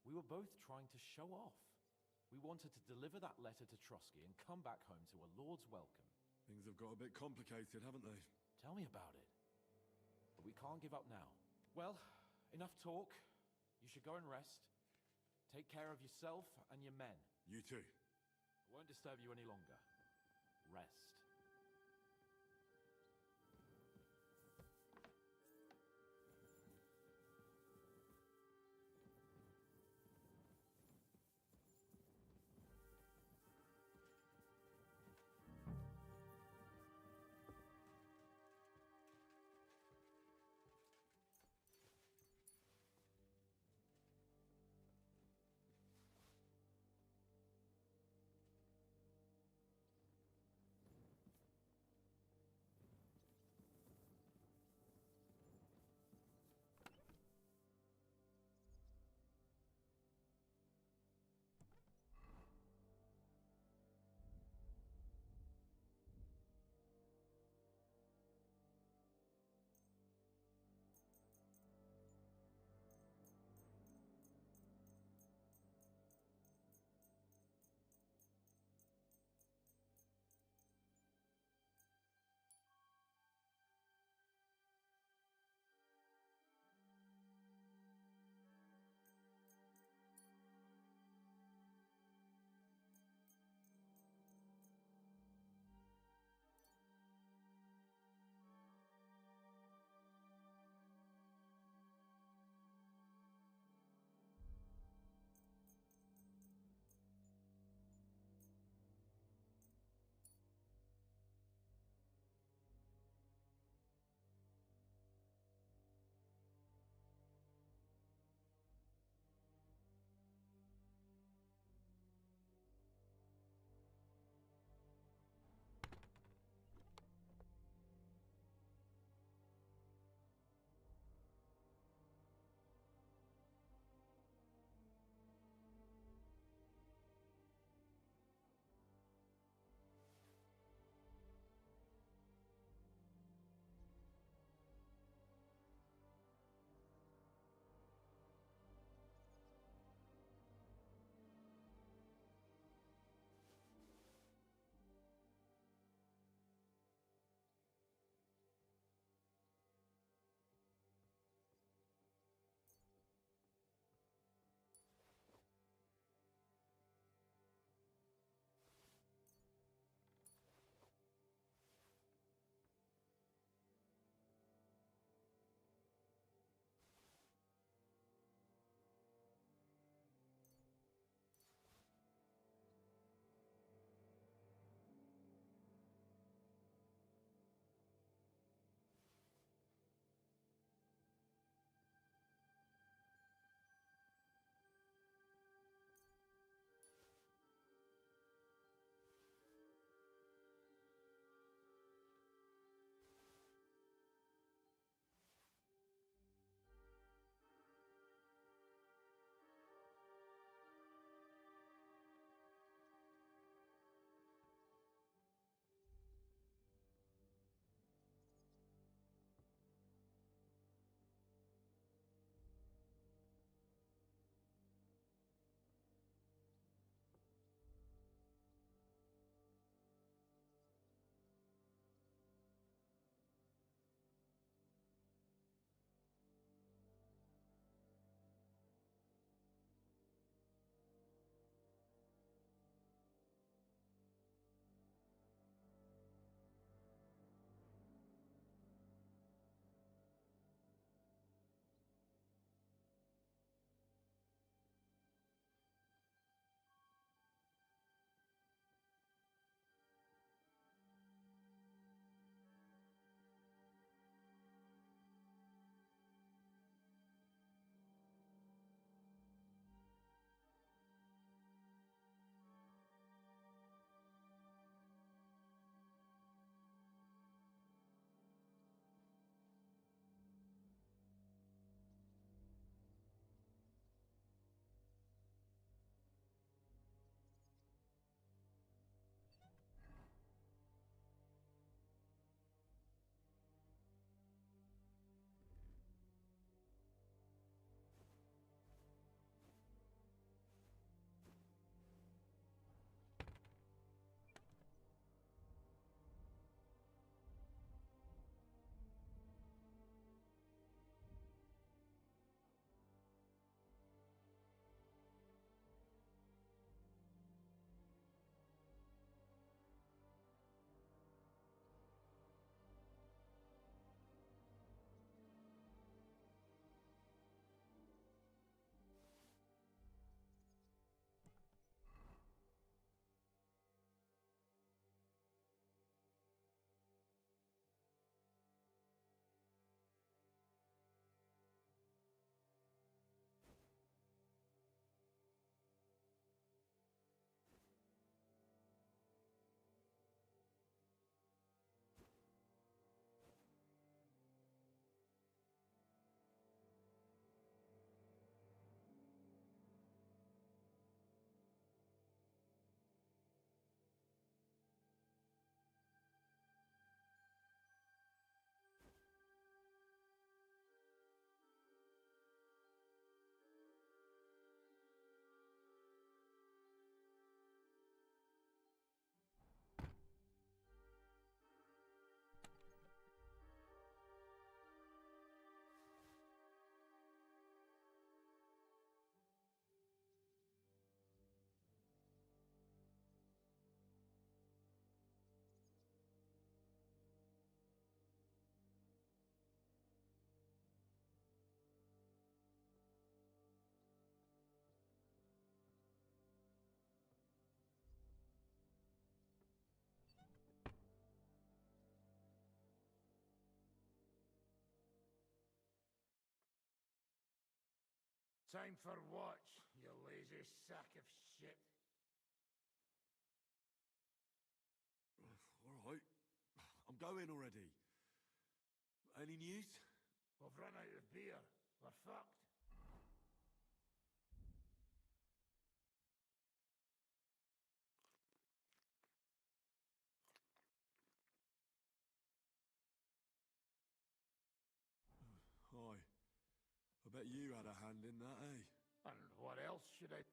We were both trying to show off. We wanted to deliver that letter to Trotsky and come back home to a lord's welcome. Things have got a bit complicated, haven't they? Tell me about it. But we can't give up now. Well, enough talk. You should go and rest. Take care of yourself and your men. You too. I won't disturb you any longer. Rest. Time for watch, you lazy sack of shit. All right. I'm going already. Any news? We've run out of beer. We're fucked. Hi. I bet you had a hand in that, eh? And what else should I...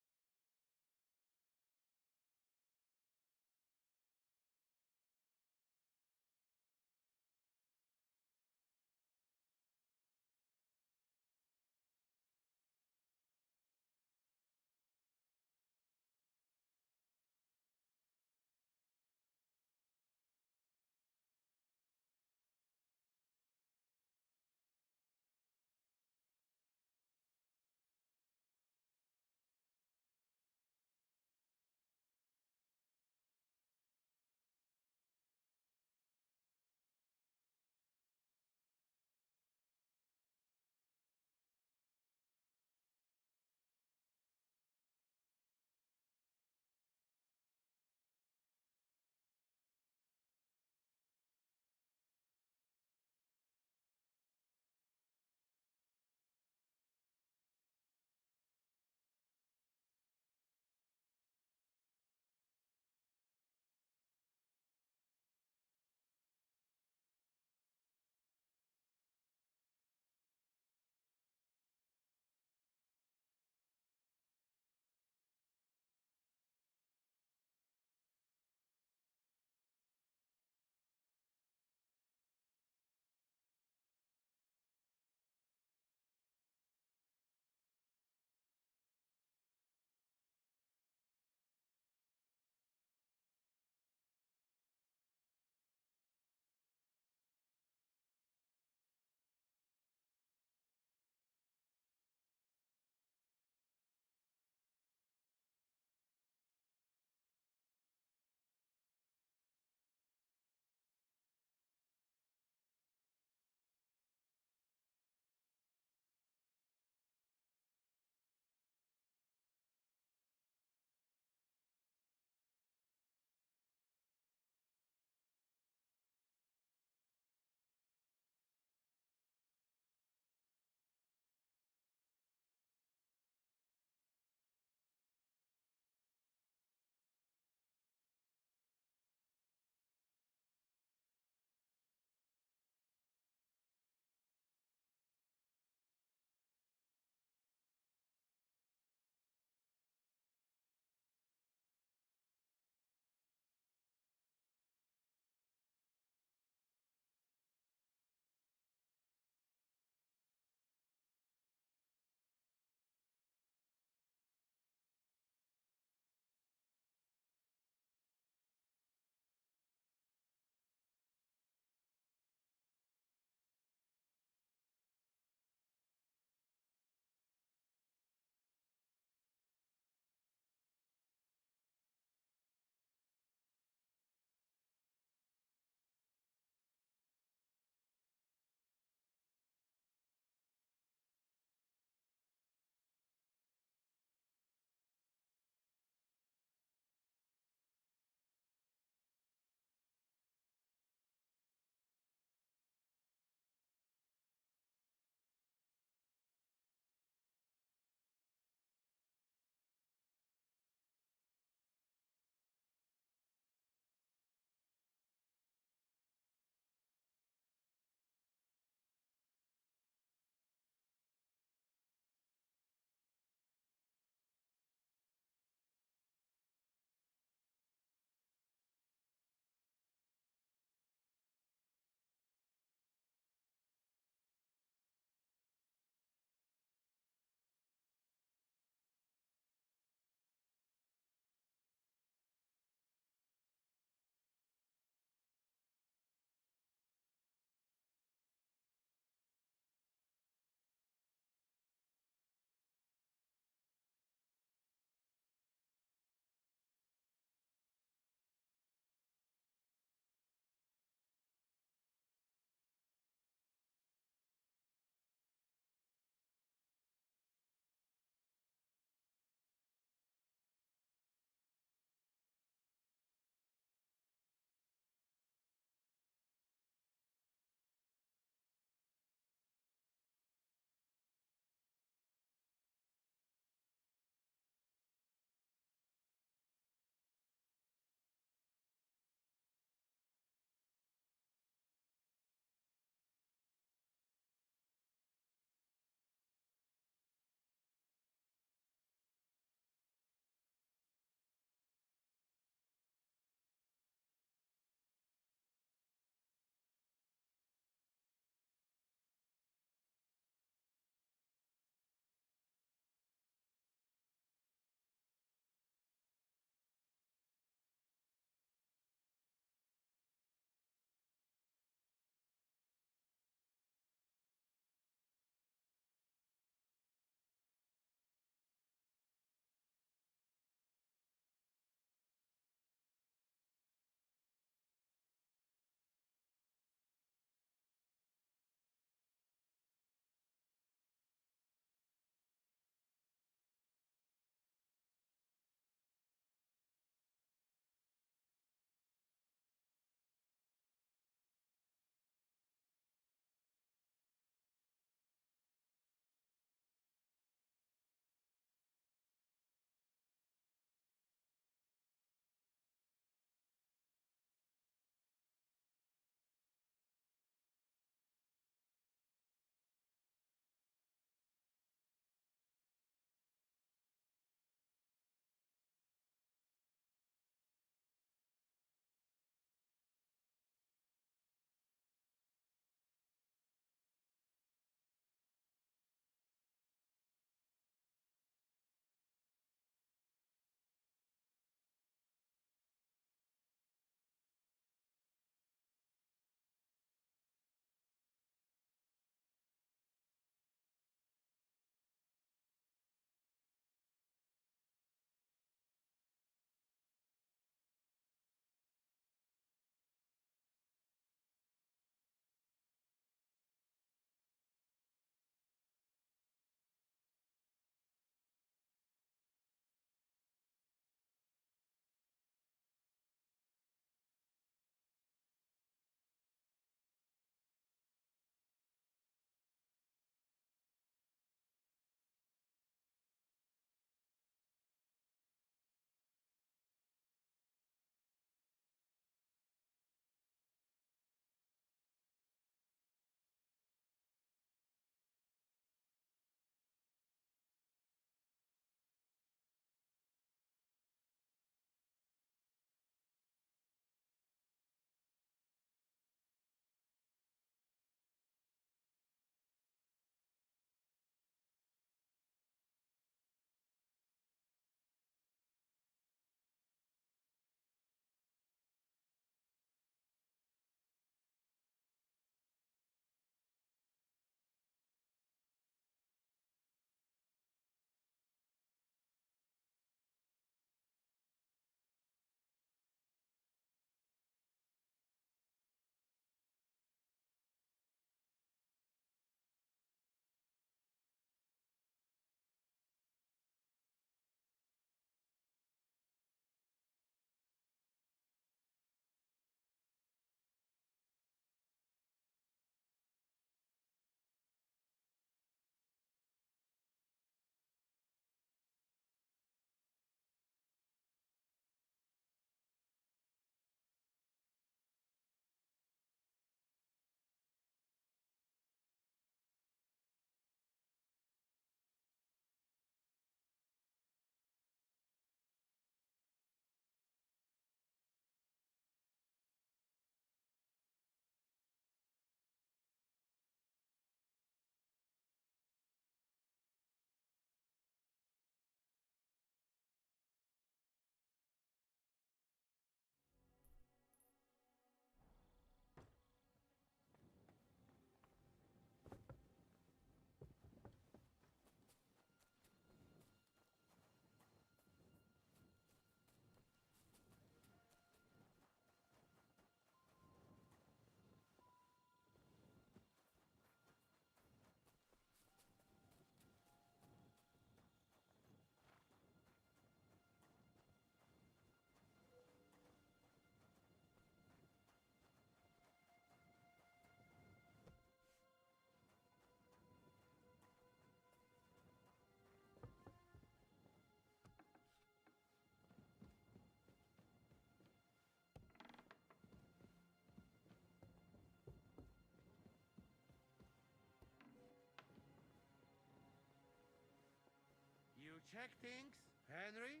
You check things, Henry?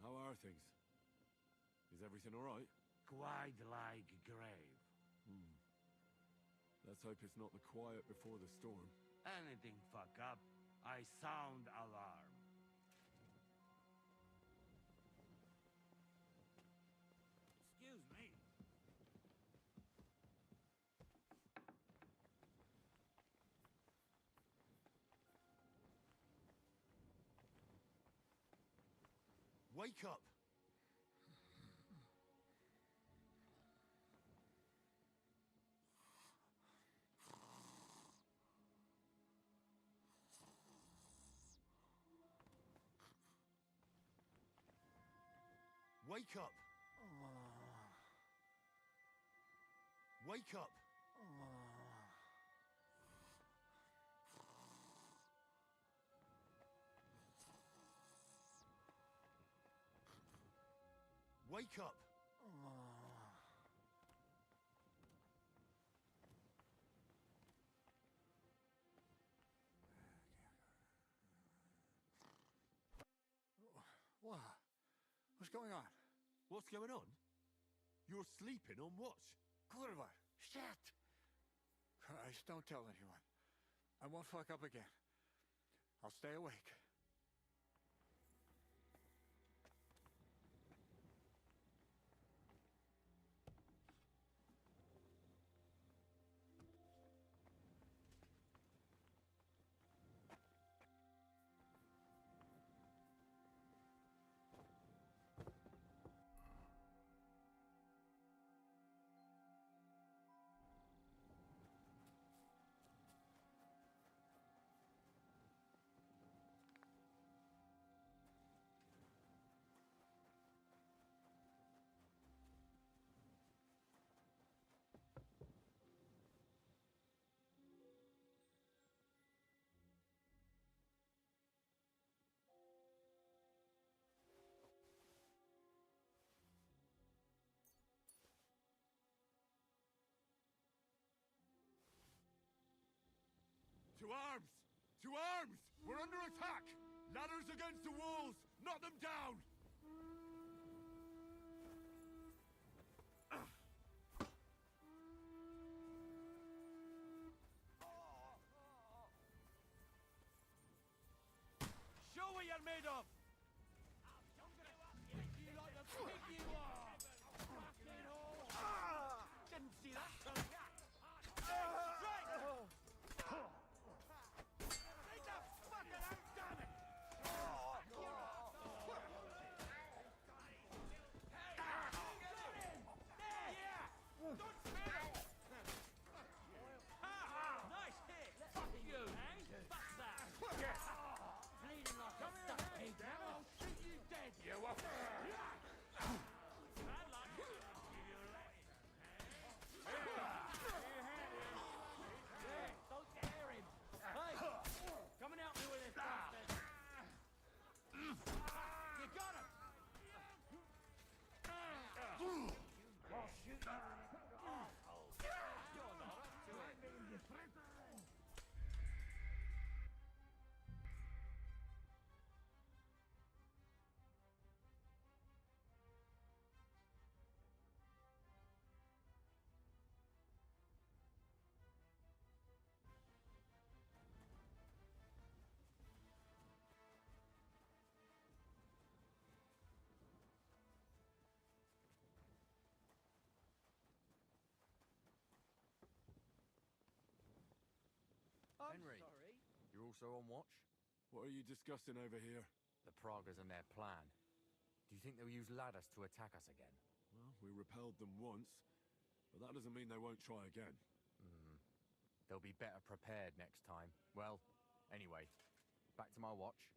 How are things? Is everything all right? Quite like grave. Let's hope it's not the quiet before the storm. Anything fuck up, I sound alarm. Excuse me. Wake up! Wake up! Wake up! Wake up! What? What's going on? What's going on? You're sleeping on watch. Kurva! Shit! Christ, don't tell anyone. I won't fuck up again. I'll stay awake. To arms! To arms! We're under attack! Ladders against the walls! Knock them down! Show what you're made of! You like the pig you are! Fucking whore! Didn't see that coming. Take the fucking out, damn it! Don't spare it! Nice hit! Fuck you! Fuck that! Bleeding like a stuck pig now! I'll shoot you dead! You up? Bad luck! Don't scare him! Hey! Come and help me with this bastard! You got him! I'll shoot you! Asshole! You're not up to it! Henry, you're also on watch? What are you discussing over here? The Pragas and their plan. Do you think they'll use ladders to attack us again? Well, we repelled them once, but that doesn't mean they won't try again. They'll be better prepared next time. Well, anyway, back to my watch.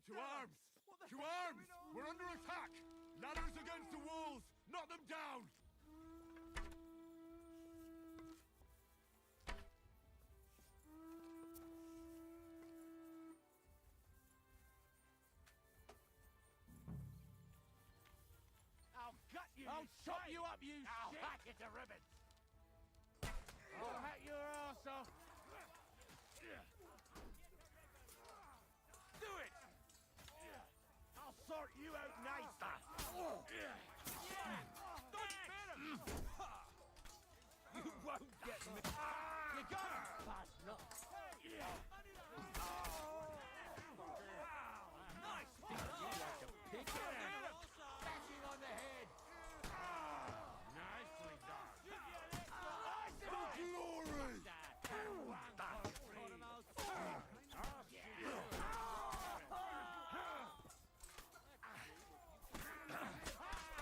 To arms! To arms! We're under attack! Ladders against the walls! Knock them down! I'll gut you! I'll chop you up, you I'll shit! hack you to ribbons! I'll hack your ass off! Do it! I'll sort you out nicer! You won't get me! You got him! Fast enough! Nice! You like a pig! Bashing on the head! Nicely done. Glory!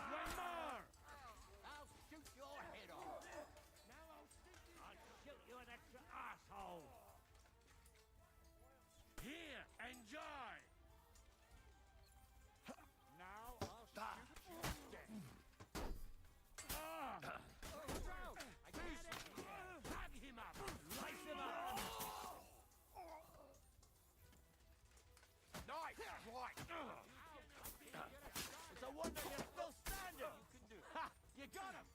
One more! I'll shoot your head off! Now I'll shoot you an extra asshole! Here, enjoy. Now I'll shoot you dead! I get it! Tag him up. Slice him up! Nice! Right! It's a wonder you're still standing! You can do it! Ha! You got him!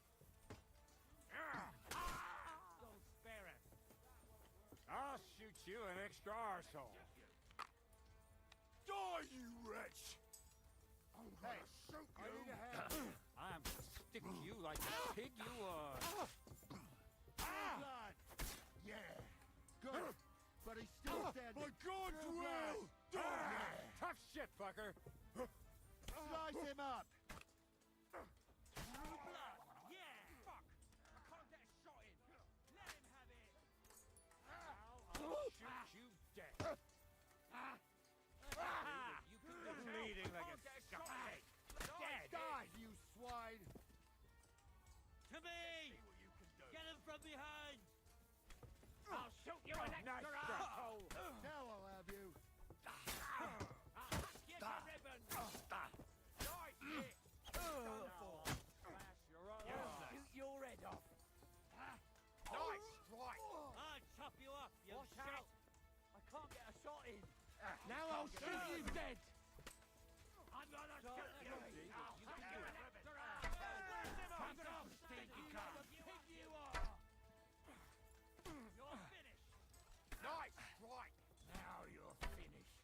Don't spare him! I'll shoot you an extra arsehole. Die, you wretch! I'm gonna shoot you! I need a hand. I'm gonna stick you like the pig you are. Blood! Yeah! Good! But he's still standing! My God, well! Tough shit, fucker! Slice him up! True blood! Yeah! Fuck! I can't get a shot in! Let him have it! Now I'll shoot you dead! You can do it. Bleeding like a Can't get skunk. shot in. Dead! Die, you swine! To me! Get him from behind! I'll shoot you an Nice extra shot. asshole! Now I'll have you! I'll hack you to ribbons! Nice hit! Now I'll smash your other shoot your head off! Nice! Right! I'll chop you up, you Watch shit! out. I can't get a shot in! Now I'll shoot you dead! I'm gonna shoot you! I'll hack you an extra Fuck off, stinky cock. pig you are! You're finished! Nice! Right! Now you're finished!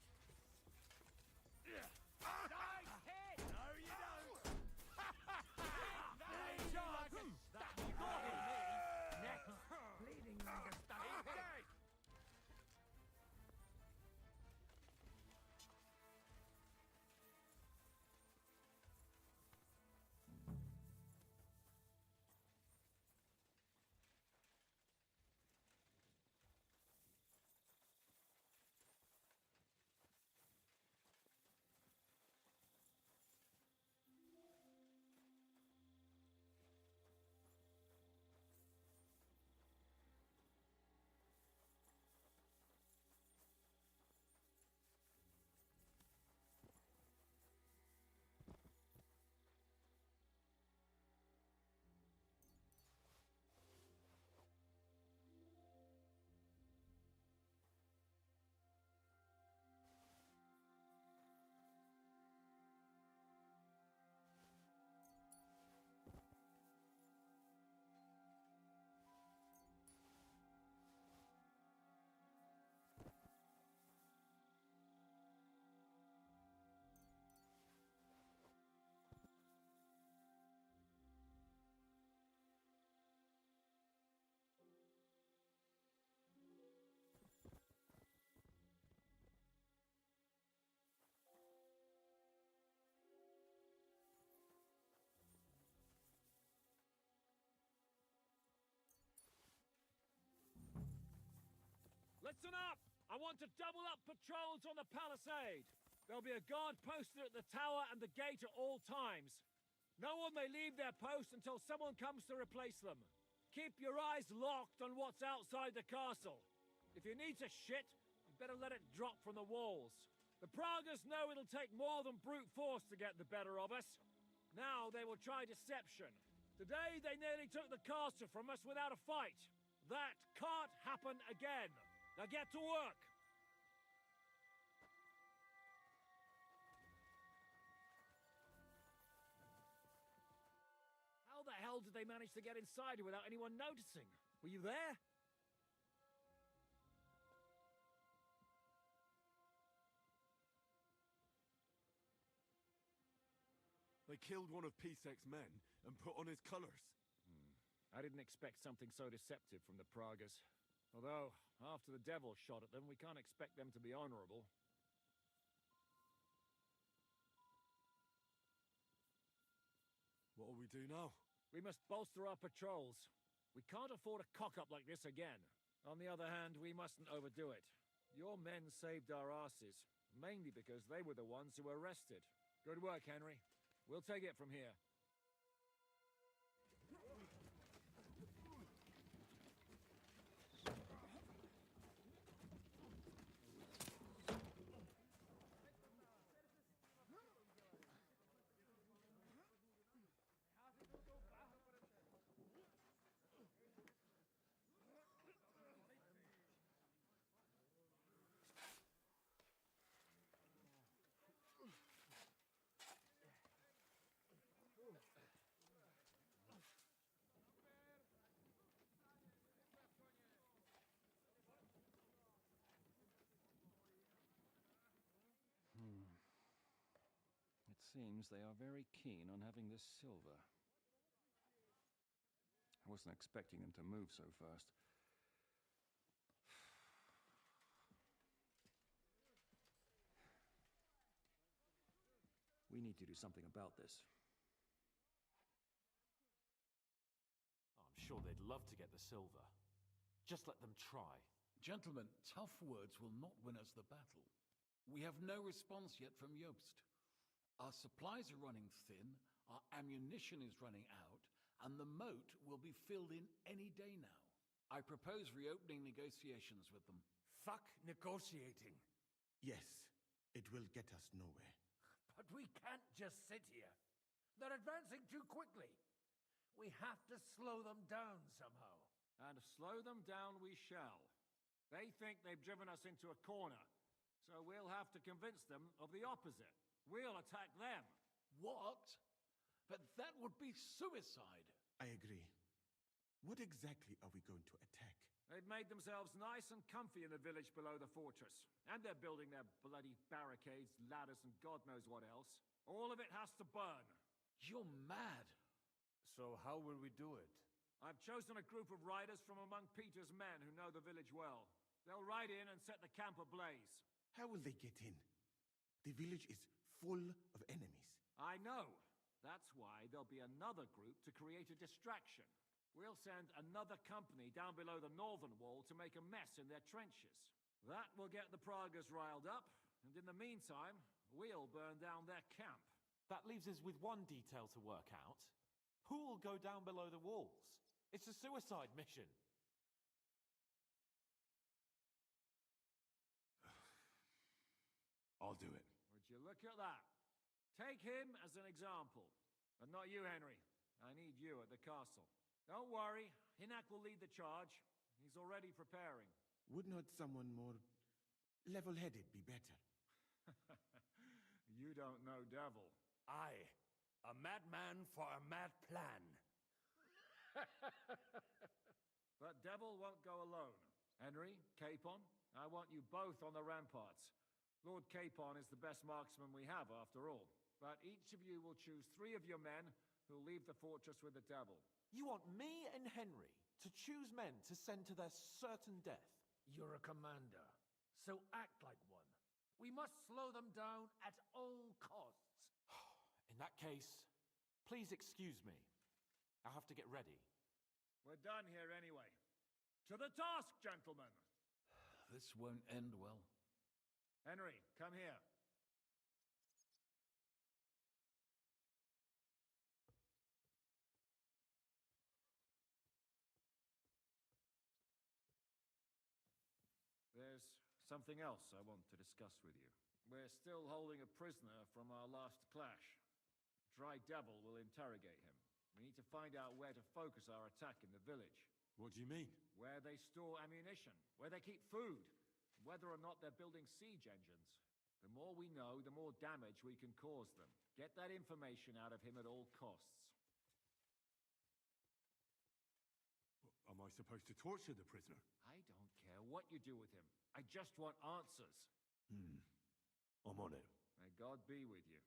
Nice hit! No, you don't! Bleeding like a stuck pig! Next! Bleeding like a stuck pig! Listen up! I want to double up patrols on the palisade. There'll be a guard posted at the tower and the gate at all times. No one may leave their post until someone comes to replace them. Keep your eyes locked on what's outside the castle. If you need to shit, you better let it drop from the walls. The Pragas know it'll take more than brute force to get the better of us. Now they will try deception. Today they nearly took the castle from us without a fight. That can't happen again. Now get to work. How the hell did they manage to get inside without anyone noticing? Were you there? They killed one of Pisek's men and put on his colors. I didn't expect something so deceptive from the Pragas. Although, after the devil shot at them, we can't expect them to be honorable. What'll we do now? We must bolster our patrols. We can't afford a cock-up like this again. On the other hand, we mustn't overdo it. Your men saved our asses, mainly because they were the ones who were arrested. Good work, Henry. We'll take it from here. Seems they are very keen on having this silver. I wasn't expecting them to move so fast. We need to do something about this. I'm sure they'd love to get the silver. Just let them try. Gentlemen, tough words will not win us the battle. We have no response yet from Jobst. Our supplies are running thin, our ammunition is running out, and the moat will be filled in any day now. I propose reopening negotiations with them. Fuck negotiating. Yes, it will get us nowhere. But we can't just sit here. They're advancing too quickly. We have to slow them down somehow. And slow them down we shall. They think they've driven us into a corner, so we'll have to convince them of the opposite. We'll attack them. What? But that would be suicide. I agree. What exactly are we going to attack? They've made themselves nice and comfy in the village below the fortress. And they're building their bloody barricades, ladders, and God knows what else. All of it has to burn. You're mad. So how will we do it? I've chosen a group of riders from among Peter's men who know the village well. They'll ride in and set the camp ablaze. How will they get in? The village is full of enemies. I know. That's why there'll be another group to create a distraction. We'll send another company down below the northern wall to make a mess in their trenches. That will get the Pragas riled up, and in the meantime, we'll burn down their camp. That leaves us with one detail to work out. Who will go down below the walls? It's a suicide mission. I'll do it. Would you look at that? Take him as an example. But not you, Henry. I need you at the castle. Don't worry, Hinak will lead the charge. He's already preparing. Would not someone more level-headed be better? You don't know Devil. Aye, a madman for a mad plan. But Devil won't go alone. Henry, Capon, I want you both on the ramparts. Lord Capon is the best marksman we have, after all. But each of you will choose 3 of your men who'll leave the fortress with the Devil. You want me and Henry to choose men to send to their certain death? You're a commander, so act like one. We must slow them down at all costs. In that case, please excuse me. I have to get ready. We're done here anyway. To the task, gentlemen! This won't end well. Henry, come here. There's something else I want to discuss with you. We're still holding a prisoner from our last clash. Dry Devil will interrogate him. We need to find out where to focus our attack in the village. What do you mean? Where they store ammunition, where they keep food, whether or not they're building siege engines. The more we know, the more damage we can cause them. Get that information out of him at all costs. Am I supposed to torture the prisoner? I don't care what you do with him. I just want answers. I'm on it. May God be with you.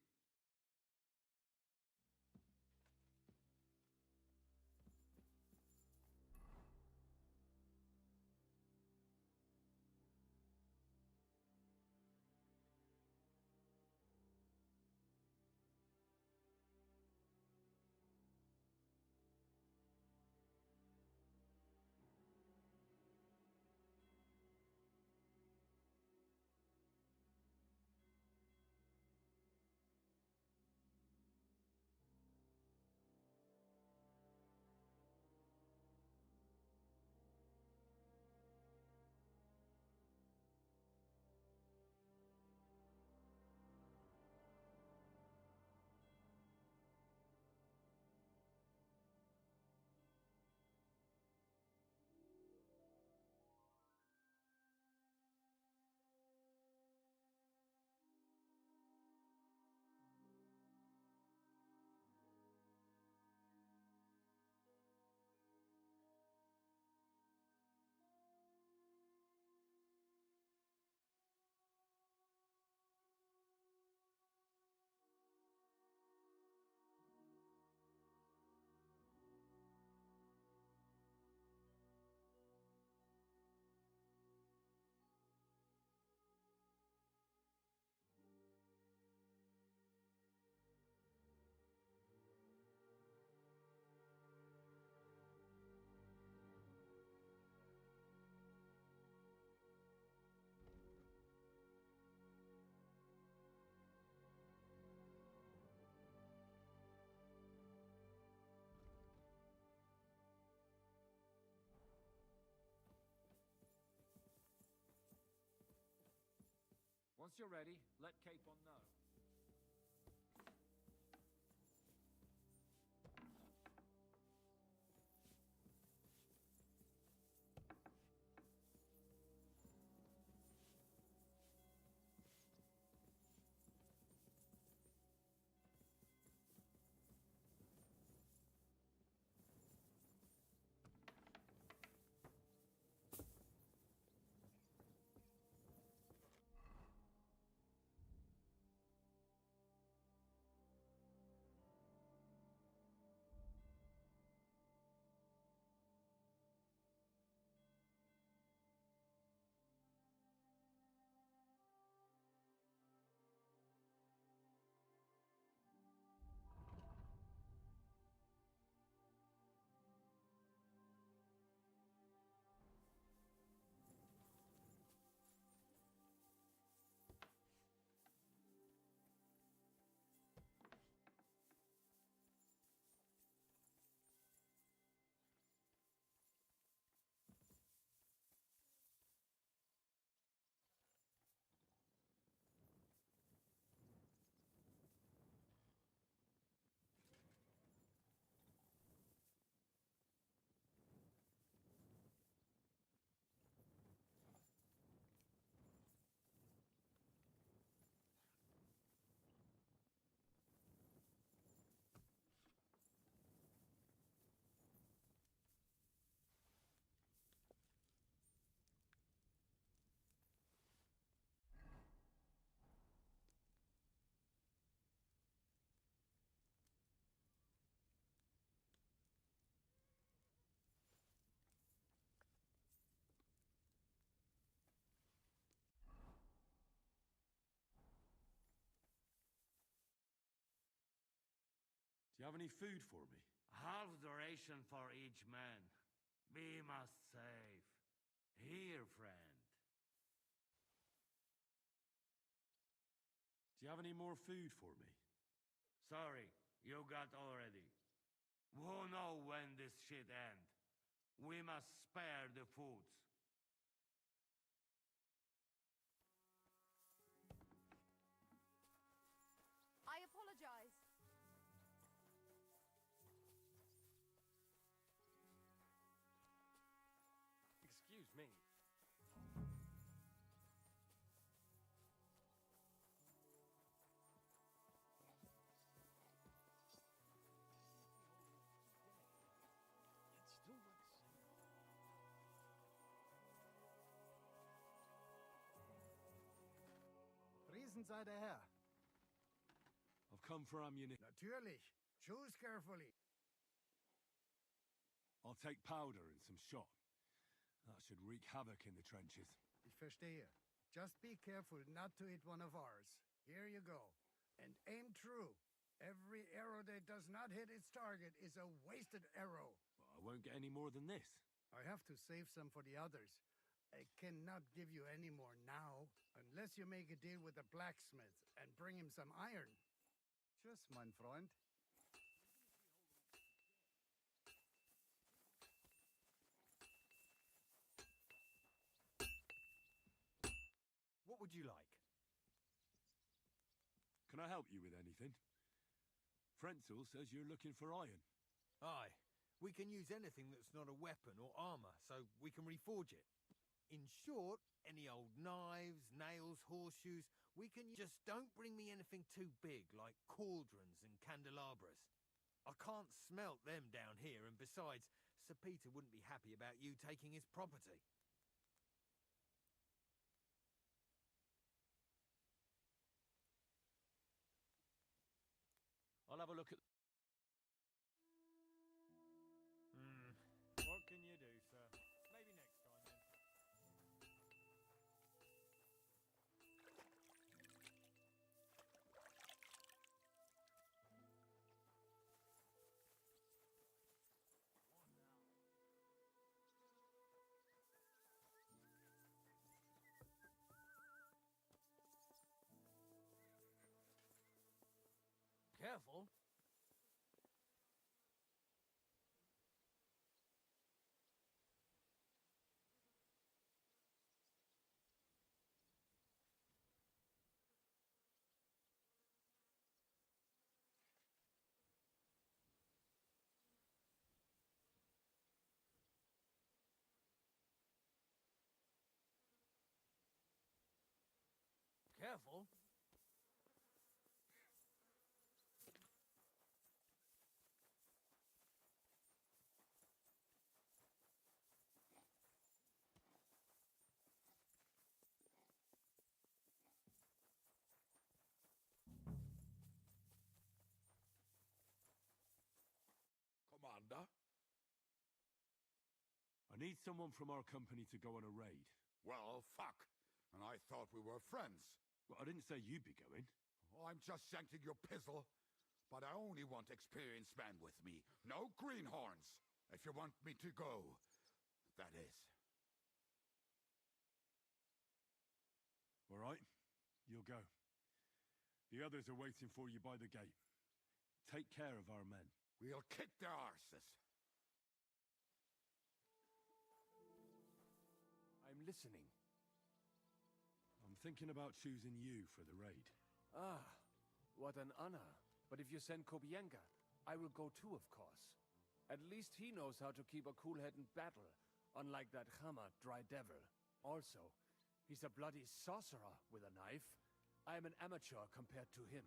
Once you're ready, let Capon know. Do you have any food for me? Half the ration for each man. We must save. Here, friend. Do you have any more food for me? Sorry, you got already. Who know when this shit end? We must spare the foods. welchen Seite her? I've come for ammunition. Natürlich. Choose carefully. I'll take powder and some shot. That should wreak havoc in the trenches. Ich verstehe. Just be careful not to hit one of ours. Here you go. And aim true. Every arrow that does not hit its target is a wasted arrow. Well, I won't get any more than this. I have to save some for the others. I cannot give you any more now, unless you make a deal with the blacksmith and bring him some iron. Tschüss, mein Freund. What would you like? Can I help you with anything? Frenzel says you're looking for iron. Aye. We can use anything that's not a weapon or armor, so we can reforge it. In short, any old knives, nails, horseshoes, we can just don't bring me anything too big, like cauldrons and candelabras. I can't smelt them down here, and besides, Sir Peter wouldn't be happy about you taking his property. I'll have a look at... What can you do, sir? Maybe next time, then. Careful. Careful. Commander? I need someone from our company to go on a raid. Well, fuck. And I thought we were friends. Well, I didn't say you'd be going. Oh, I'm just shanking your pizzle. But I only want experienced men with me. No greenhorns. If you want me to go, that is. All right, you'll go. The others are waiting for you by the gate. Take care of our men. We'll kick their arses. I'm listening. I'm thinking about choosing you for the raid. Ah, what an honor. But if you send Kobienka, I will go too, of course. At least he knows how to keep a cool head in battle, unlike that Hammer dry devil. Also, he's a bloody sorcerer with a knife. I am an amateur compared to him.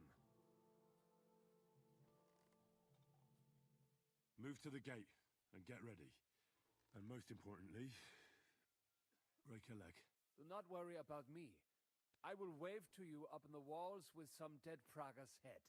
Move to the gate and get ready. And most importantly, break a leg. Do not worry about me. I will wave to you up in the walls with some dead Praga's head.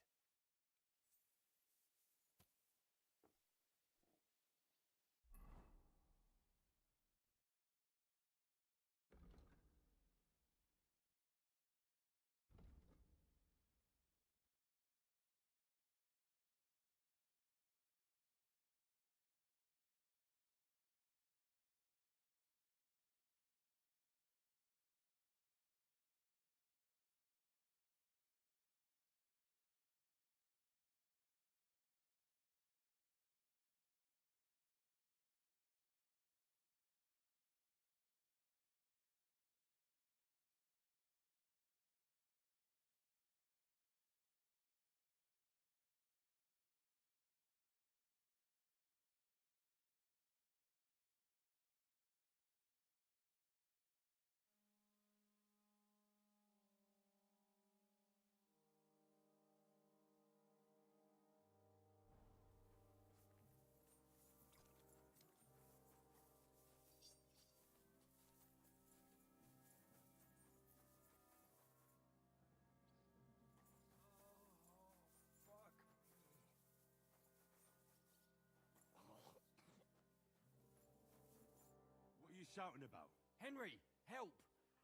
shouting about? Henry, help!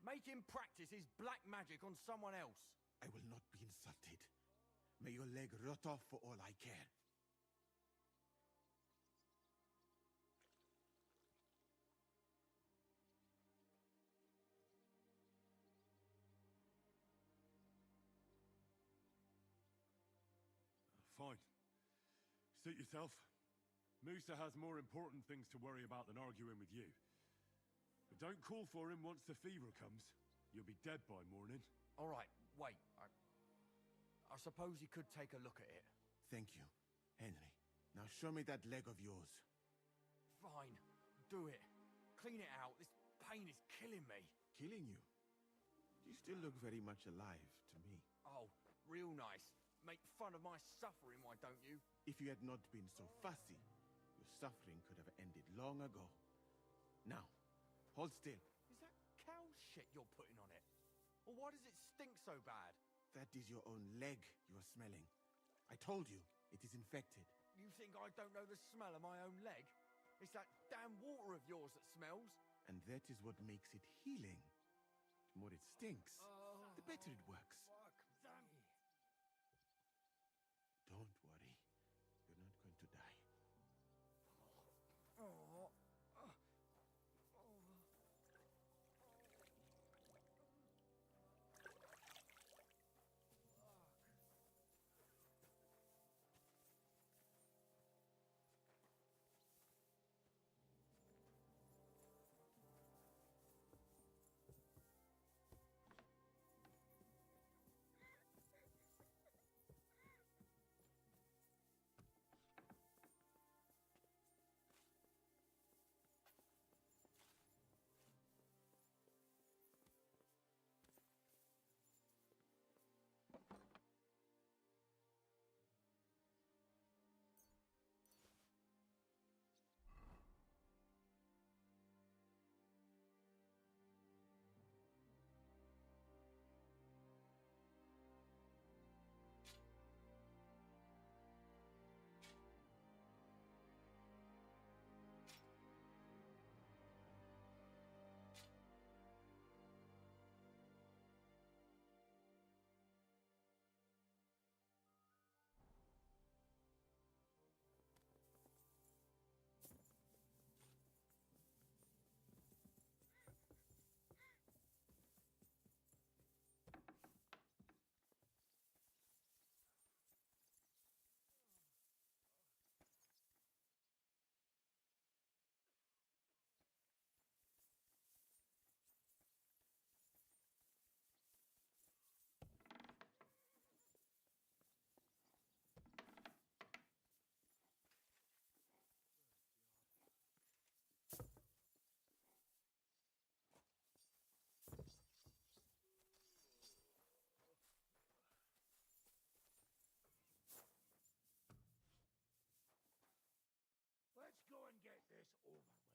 Make him practice his black magic on someone else. I will not be insulted. May your leg rot off for all I care. Fine. Suit yourself. Musa has more important things to worry about than arguing with you. But don't call for him once the fever comes. You'll be dead by morning. All right, wait. I suppose you could take a look at it. Thank you, Henry. Now show me that leg of yours. Fine. Do it. Clean it out. This pain is killing me. Killing you? You still look very much alive to me. Oh, real nice. Make fun of my suffering, why don't you? If you had not been so fussy, your suffering could have ended long ago. Now, hold still. Is that cow shit you're putting on it? Or why does it stink so bad? That is your own leg you are smelling. I told you, it is infected. You think I don't know the smell of my own leg? It's that damn water of yours that smells. And that is what makes it healing. The more it stinks, the better it works. Don't worry. You're not going to die. Let's go and get this over with.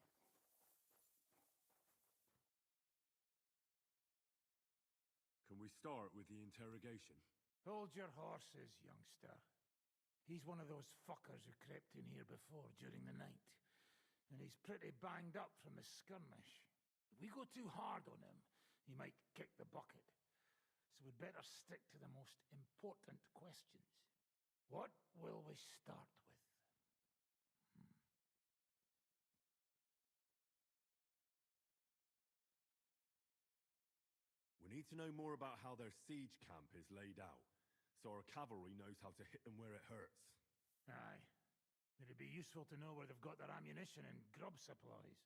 Can we start with the interrogation? Hold your horses, youngster. He's one of those fuckers who crept in here before during the night. And he's pretty banged up from the skirmish. If we go too hard on him, he might kick the bucket. So we'd better stick to the most important questions. What will we start with? We need to know more about how their siege camp is laid out, so our cavalry knows how to hit them where it hurts. Aye. It'd be useful to know where they've got their ammunition and grub supplies.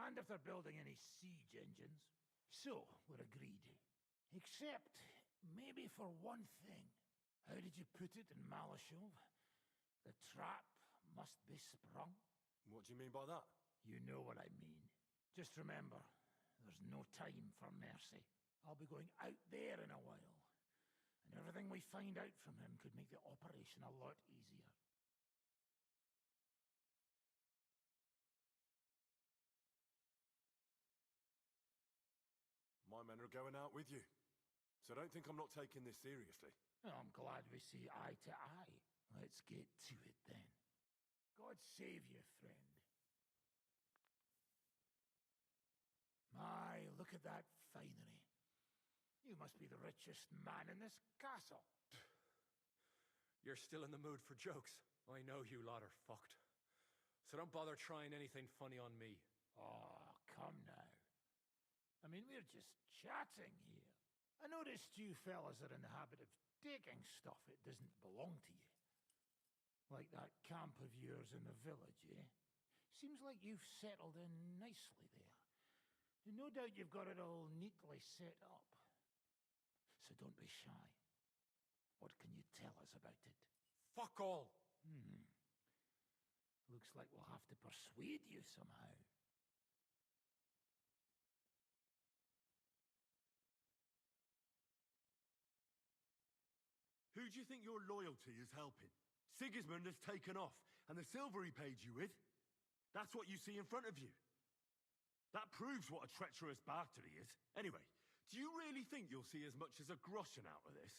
And if they're building any siege engines. So, we're agreed. Except, maybe for one thing. How did you put it in Malashov? The trap must be sprung. What do you mean by that? You know what I mean. Just remember, there's no time for mercy. I'll be going out there in a while. And everything we find out from him could make the operation a lot easier. My men are going out with you, so don't think I'm not taking this seriously. Well, I'm glad we see eye to eye. Let's get to it then. God save you, friend. My, look at that finery. You must be the richest man in this castle. You're still in the mood for jokes. I know you lot are fucked. So don't bother trying anything funny on me. Oh, come now. I mean, we're just chatting here. I noticed you fellas are in the habit of taking stuff that doesn't belong to you. Like that camp of yours in the village, eh? Seems like you've settled in nicely there. And no doubt you've got it all neatly set up. So don't be shy. What can you tell us about it? Fuck all! Looks like we'll have to persuade you somehow. Who do you think your loyalty is helping? Sigismund has taken off, and the silver he paid you with, that's what you see in front of you. That proves what a treacherous bastard he is. Anyway, do you really think you'll see as much as a groschen out of this?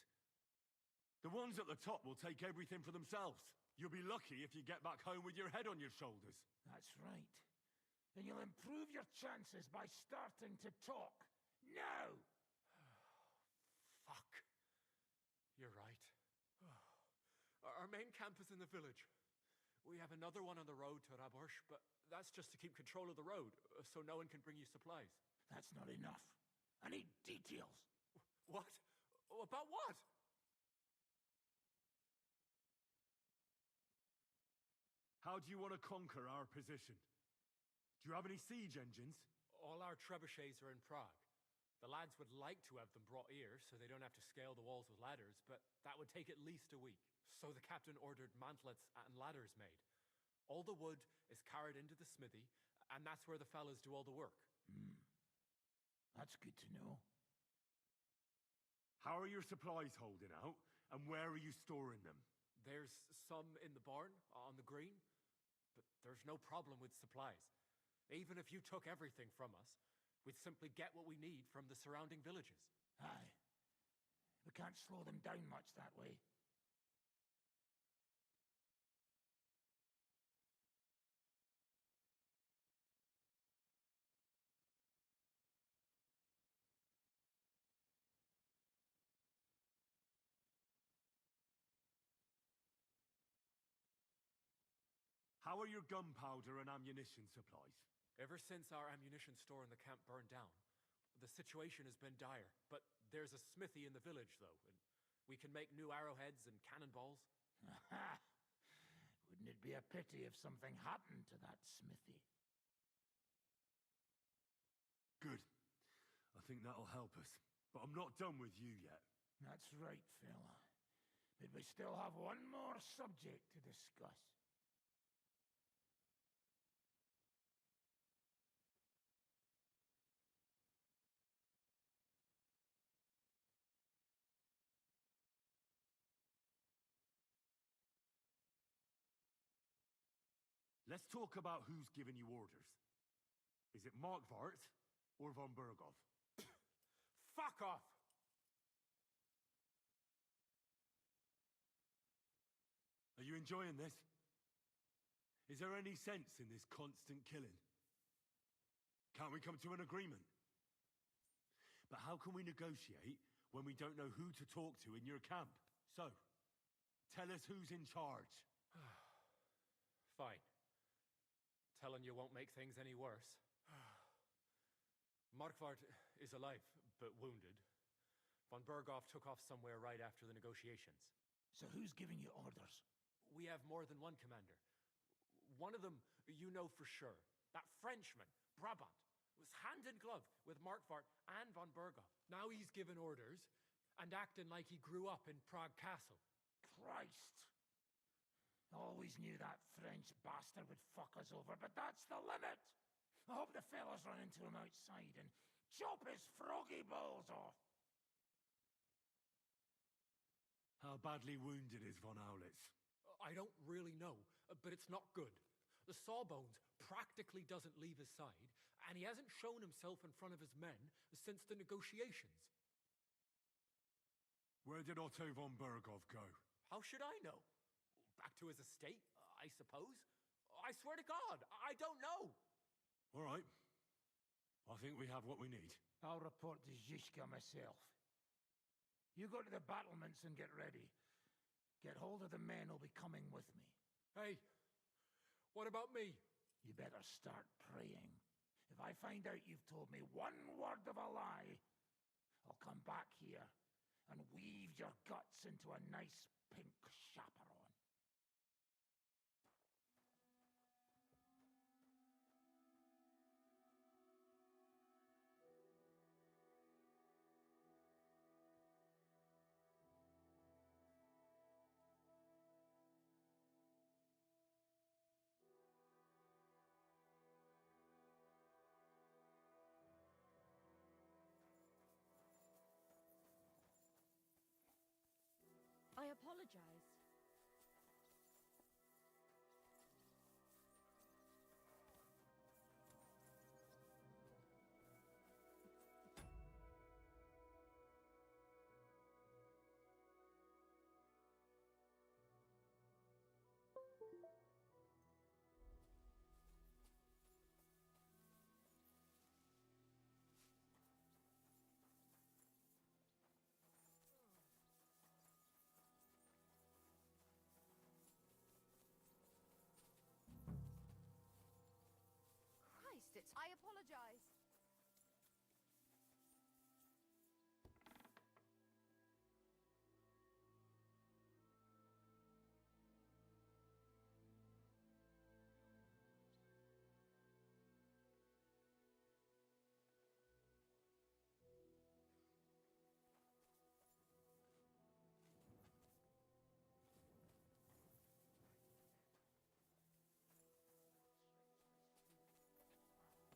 The ones at the top will take everything for themselves. You'll be lucky if you get back home with your head on your shoulders. That's right. And you'll improve your chances by starting to talk. Now! Fuck. You're right. Our main camp is in the village. We have another one on the road to Raborsh, but that's just to keep control of the road, so no one can bring you supplies. That's not enough. I need details. What? About what? How do you want to conquer our position? Do you have any siege engines? All our trebuchets are in Prague. The lads would like to have them brought here, so they don't have to scale the walls with ladders, but that would take at least a week. So the captain ordered mantlets and ladders made. All the wood is carried into the smithy, and that's where the fellas do all the work. That's good to know. How are your supplies holding out, and where are you storing them? There's some in the barn, on the green, but there's no problem with supplies. Even if you took everything from us, we'd simply get what we need from the surrounding villages. Aye. We can't slow them down much that way. How are your gunpowder and ammunition supplies? Ever since our ammunition store in the camp burned down, the situation has been dire. But there's a smithy in the village, though, and we can make new arrowheads and cannonballs. Wouldn't it be a pity if something happened to that smithy? Good. I think that'll help us. But I'm not done with you yet. That's right, fella. But we still have one more subject to discuss. Let's talk about who's given you orders. Is it Markvart or von Berghoff? Fuck off! Are you enjoying this? Is there any sense in this constant killing? Can't we come to an agreement? But how can we negotiate when we don't know who to talk to in your camp? So, tell us who's in charge. Fine. Telling you won't make things any worse. Markvart is alive, but wounded. Von Berghoff took off somewhere right after the negotiations. So who's giving you orders? We have more than one commander. One of them you know for sure. That Frenchman, Brabant, was hand in glove with Markvart and von Berghoff. Now he's given orders and acting like he grew up in Prague Castle. Christ! Always knew that French bastard would fuck us over, but that's the limit! I hope the fellas run into him outside and chop his froggy balls off! How badly wounded is von Aulitz? I don't really know, but it's not good. The sawbones practically doesn't leave his side, and he hasn't shown himself in front of his men since the negotiations. Where did Otto von Berghoff go? How should I know? Back to his estate, I suppose? I swear to God, I don't know. All right. I think we have what we need. I'll report to Zhishka myself. You go to the battlements and get ready. Get hold of the men who'll be coming with me. Hey, what about me? You better start praying. If I find out you've told me one word of a lie, I'll come back here and weave your guts into a nice pink chaperon. I apologize. I apologize.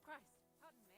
Christ, pardon me.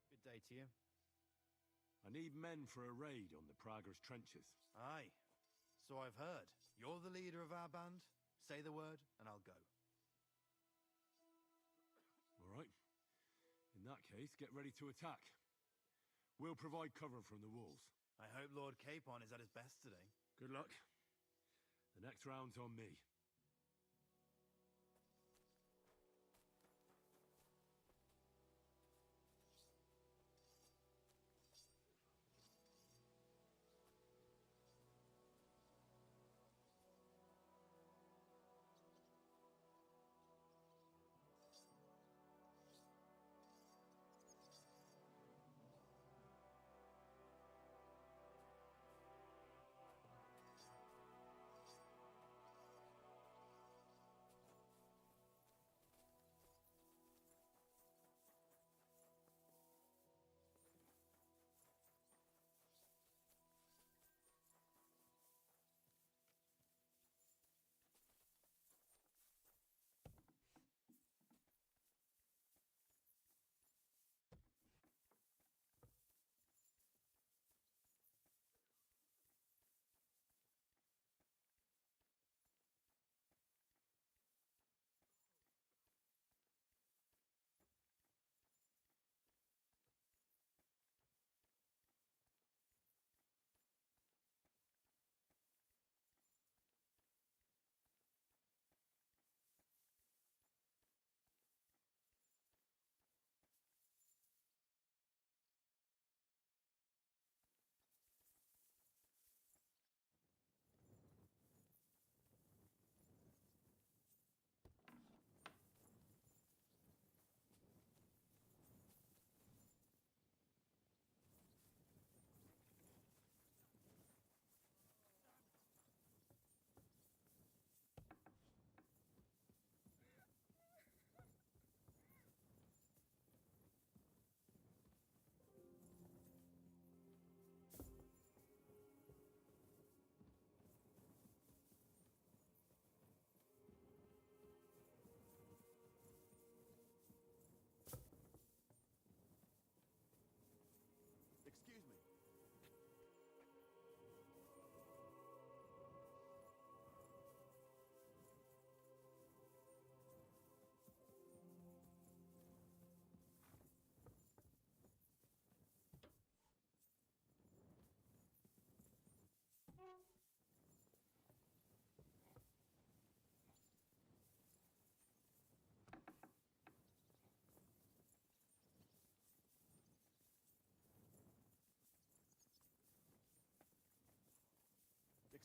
Good day to you. I need men for a raid on the Prager's trenches. Aye. So I've heard. You're the leader of our band. Say the word, and I'll go. All right. In that case, get ready to attack. We'll provide cover from the walls. I hope Lord Capon is at his best today. Good luck. The next round's on me.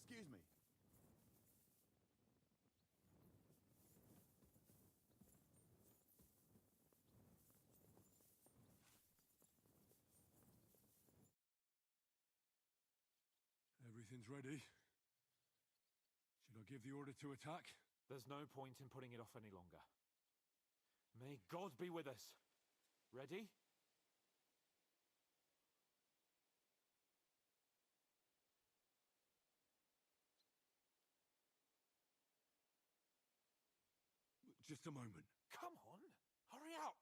Excuse me. Everything's ready. Should I give the order to attack? There's no point in putting it off any longer. May God be with us. Ready? Just a moment. Come on, hurry up!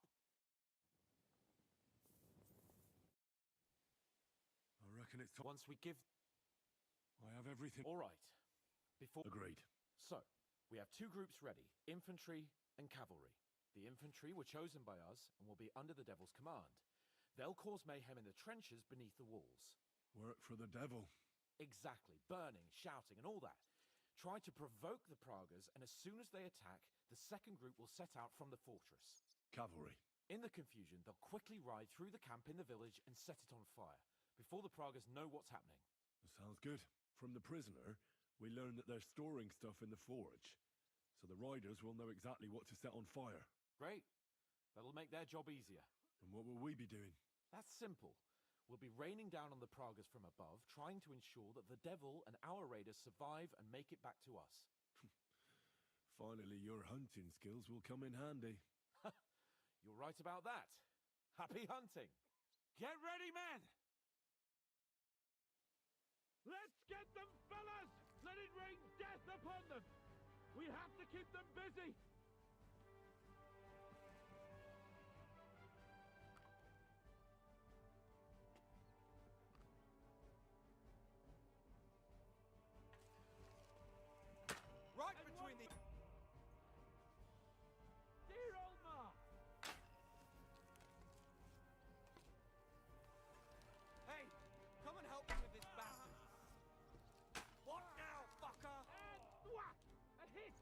I reckon it's time. Once we give... I have everything. All right. Before... Agreed. So, we have two groups ready, infantry and cavalry. The infantry were chosen by us and will be under the Devil's command. They'll cause mayhem in the trenches beneath the walls. Work for the devil. Exactly. Burning, shouting, and all that. Try to provoke the Pragas, and as soon as they attack, the second group will set out from the fortress. Cavalry. In the confusion, they'll quickly ride through the camp in the village and set it on fire, before the Pragas know what's happening. That sounds good. From the prisoner, we learned that they're storing stuff in the forge, so the riders will know exactly what to set on fire. Great. That'll make their job easier. And what will we be doing? That's simple. We'll be raining down on the Pragas from above, trying to ensure that the devil and our raiders survive and make it back to us. Finally, your hunting skills will come in handy. You're right about that. Happy hunting! Get ready, men! Let's get them, fellas! Let it rain death upon them! We have to keep them busy! Right between the... Dear old ma! Hey, come and help me with this bastard. What now, fucker? And whack! A hit!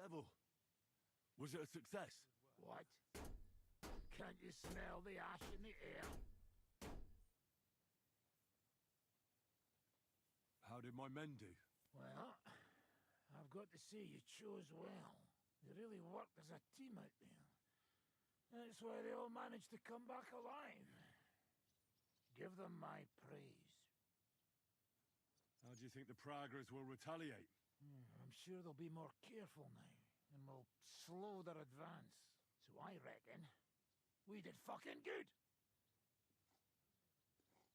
Devil, was it a success? What? Can't you smell the ash in the air? How did my men do? Well, I've got to say you chose well. You really worked as a team out there. That's why they all managed to come back alive. Give them my praise. How do you think the Praggers will retaliate? I'm sure they'll be more careful now, and will slow their advance. So I reckon we did fucking good.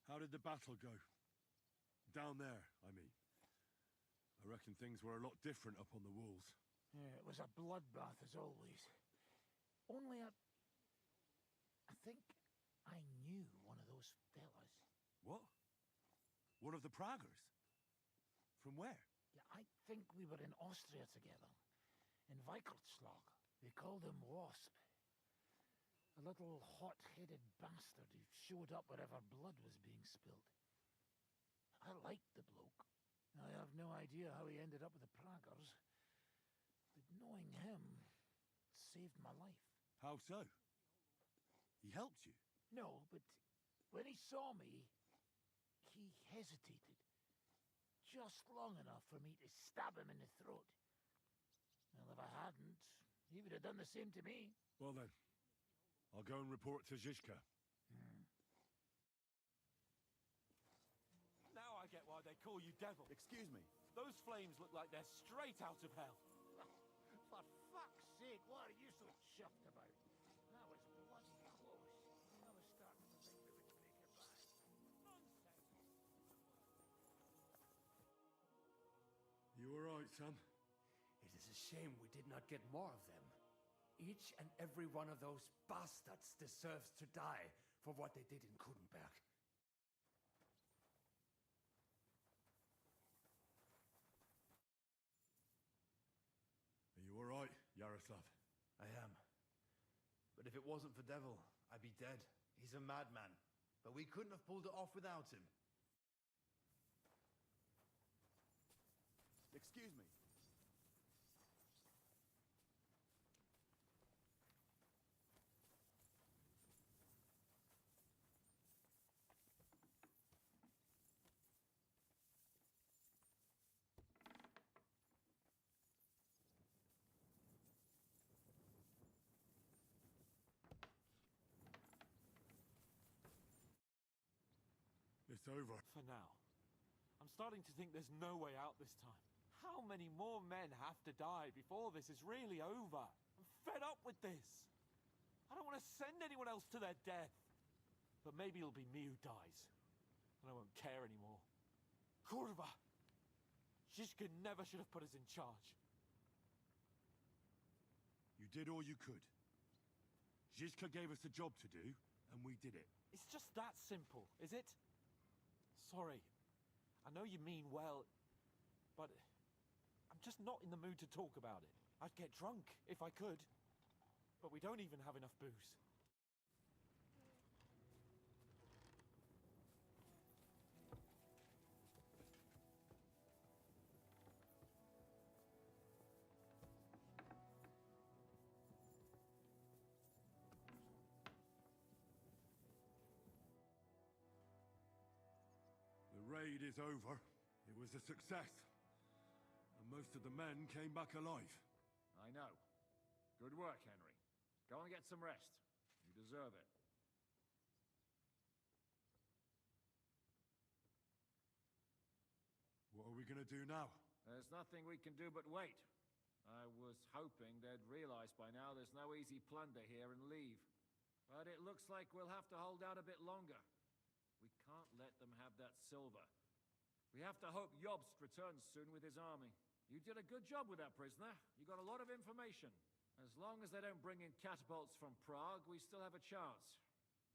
How did the battle go? Down there, I mean. I reckon things were a lot different up on the walls. Yeah, it was a bloodbath as always. Only I think I knew one of those fellas. What? One of the Praggers? From where? Yeah, I think we were in Austria together. In Weikertslag. They called him Wasp. A little hot-headed bastard who showed up wherever blood was being spilled. I liked the bloke. I have no idea how he ended up with the Praggers. But knowing him saved my life. How so? He helped you? No, but when he saw me, he hesitated. Just long enough for me to stab him in the throat. Well, if I hadn't, he would have done the same to me. Well then, I'll go and report to Zizka. Now I get why they call you Devil. Excuse me. Those flames look like they're straight out of hell. For fuck's sake, what are you so chuffed about? That was bloody close. I was starting to think we would break your back. Nonsense! You alright, son? It is a shame we did not get more of them. Each and every one of those bastards deserves to die for what they did in Kudenberg. Are you alright, Yaroslav? I am. But if it wasn't for Devil, I'd be dead. He's a madman. But we couldn't have pulled it off without him. Excuse me. It's over. For now. I'm starting to think there's no way out this time. How many more men have to die before this is really over? I'm fed up with this. I don't want to send anyone else to their death. But maybe it'll be me who dies. And I won't care anymore. Kurva! Zizka never should have put us in charge. You did all you could. Zizka gave us a job to do, and we did it. It's just that simple, is it? Sorry. I know you mean well, but I'm just not in the mood to talk about it. I'd get drunk if I could, but we don't even have enough booze. The raid is over. It was a success. And most of the men came back alive. I know. Good work, Henry. Go and get some rest. You deserve it. What are we gonna do now? There's nothing we can do but wait. I was hoping they'd realize by now there's no easy plunder here and leave. But it looks like we'll have to hold out a bit longer. We can't let them have that silver. We have to hope Jobst returns soon with his army. You did a good job with that prisoner. You got a lot of information. As long as they don't bring in catapults from Prague, we still have a chance.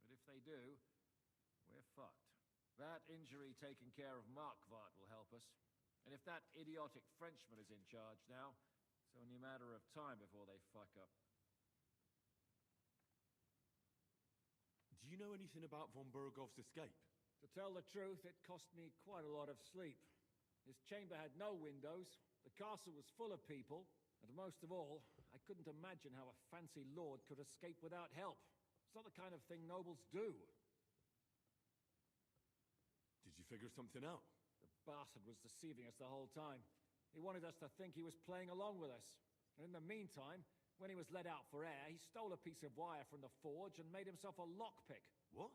But if they do, we're fucked. That injury taken care of Markvart will help us. And if that idiotic Frenchman is in charge now, it's only a matter of time before they fuck up. Do you know anything about von Burgov's escape? To tell the truth, it cost me quite a lot of sleep. His chamber had no windows, the castle was full of people, And most of all, I couldn't imagine how a fancy lord could escape without help. It's not the kind of thing nobles do. Did you figure something out? The bastard was deceiving us the whole time. He wanted us to think he was playing along with us. And in the meantime, when he was let out for air, he stole a piece of wire from the forge and made himself a lockpick. What?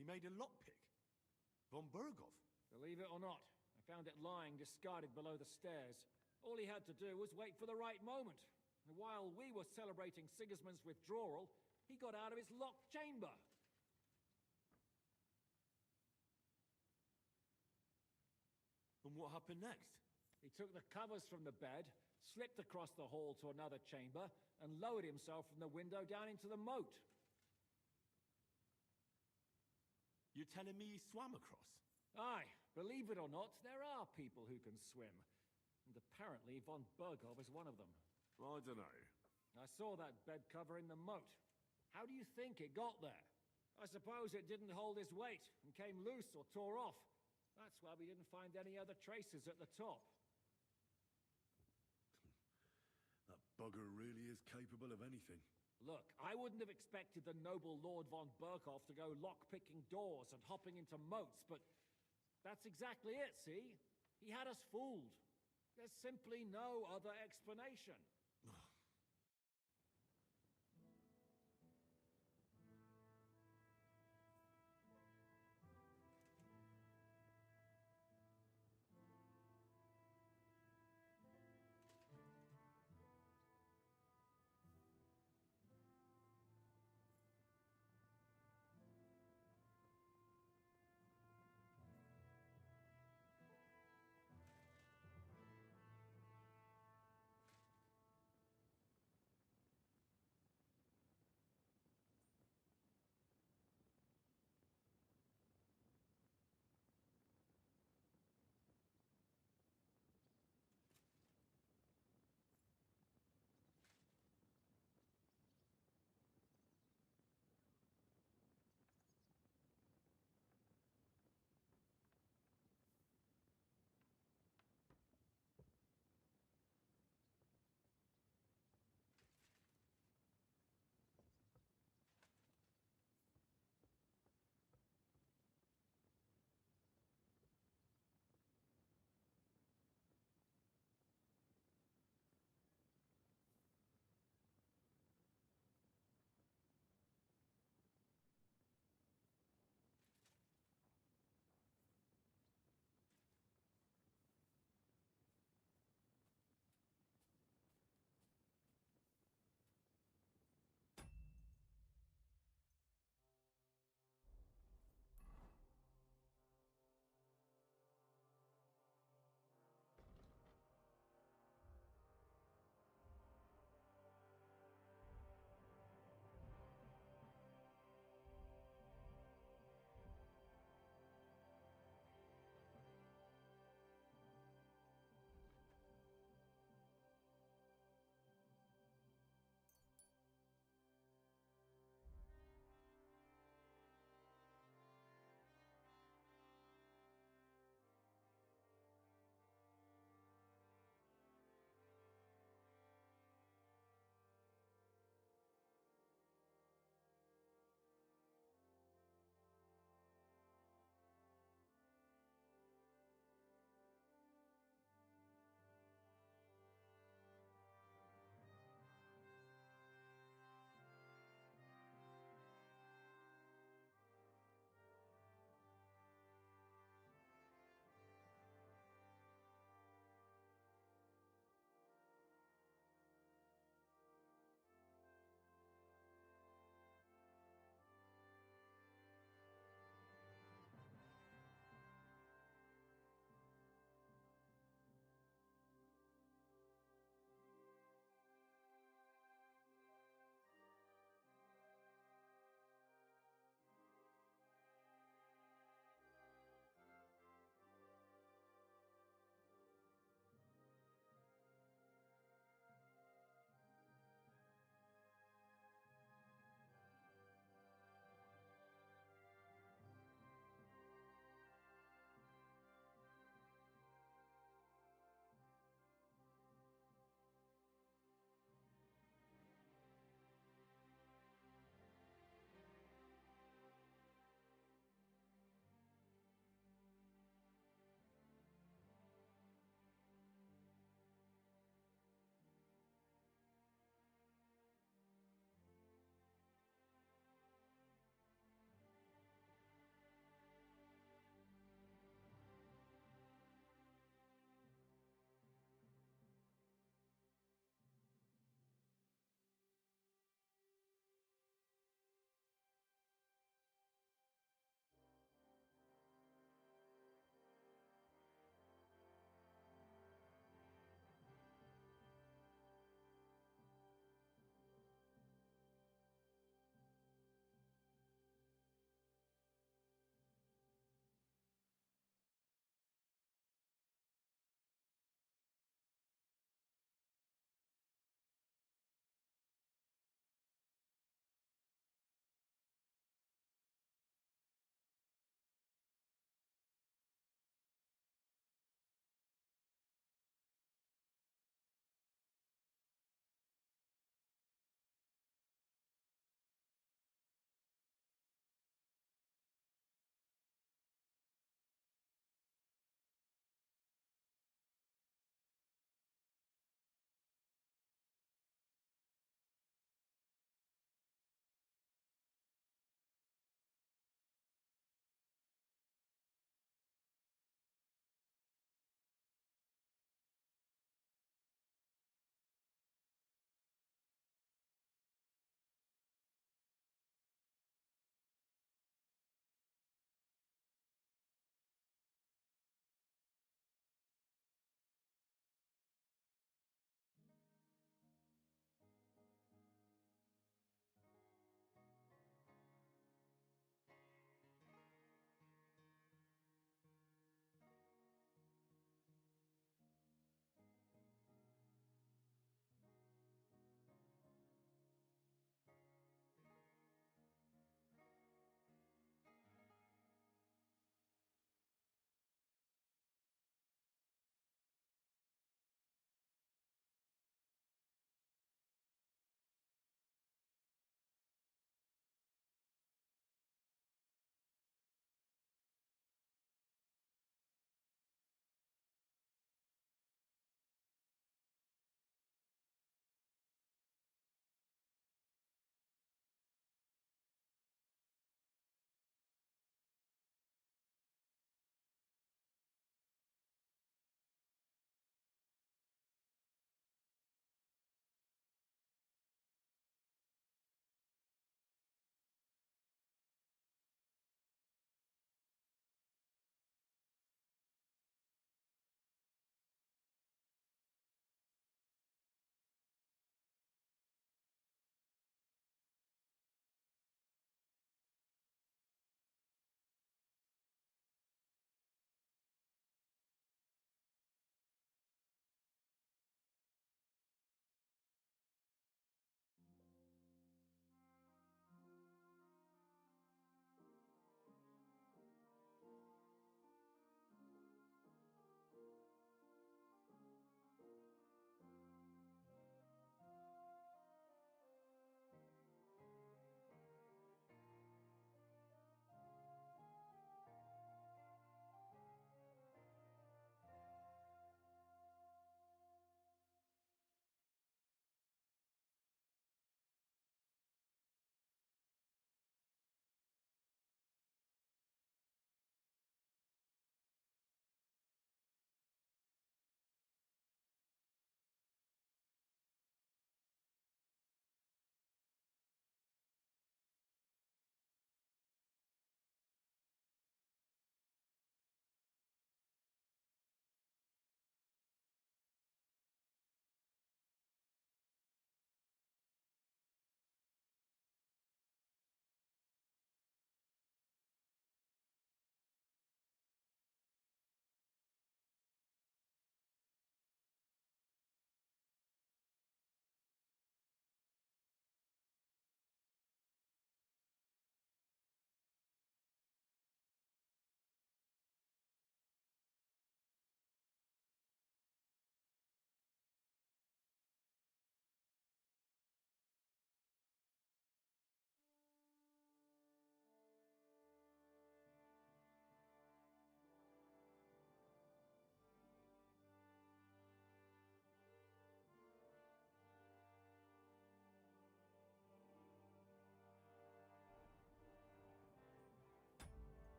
He made a lockpick? Von Berghoff? Believe it or not, I found it lying discarded below the stairs. All he had to do was wait for the right moment. And while we were celebrating Sigismund's withdrawal, he got out of his locked chamber. And what happened next? He took the covers from the bed, slipped across the hall to another chamber, and lowered himself from the window down into the moat. You're telling me he swam across? Aye, believe it or not, there are people who can swim. And apparently von Berghoff is one of them. I don't know. I saw that bed cover in the moat. How do you think it got there? I suppose it didn't hold his weight and came loose or tore off. That's why we didn't find any other traces at the top. That bugger really is capable of anything. Look, I wouldn't have expected the noble Lord von Berghoff to go lock-picking doors and hopping into moats, but that's exactly it, see? He had us fooled. There's simply no other explanation.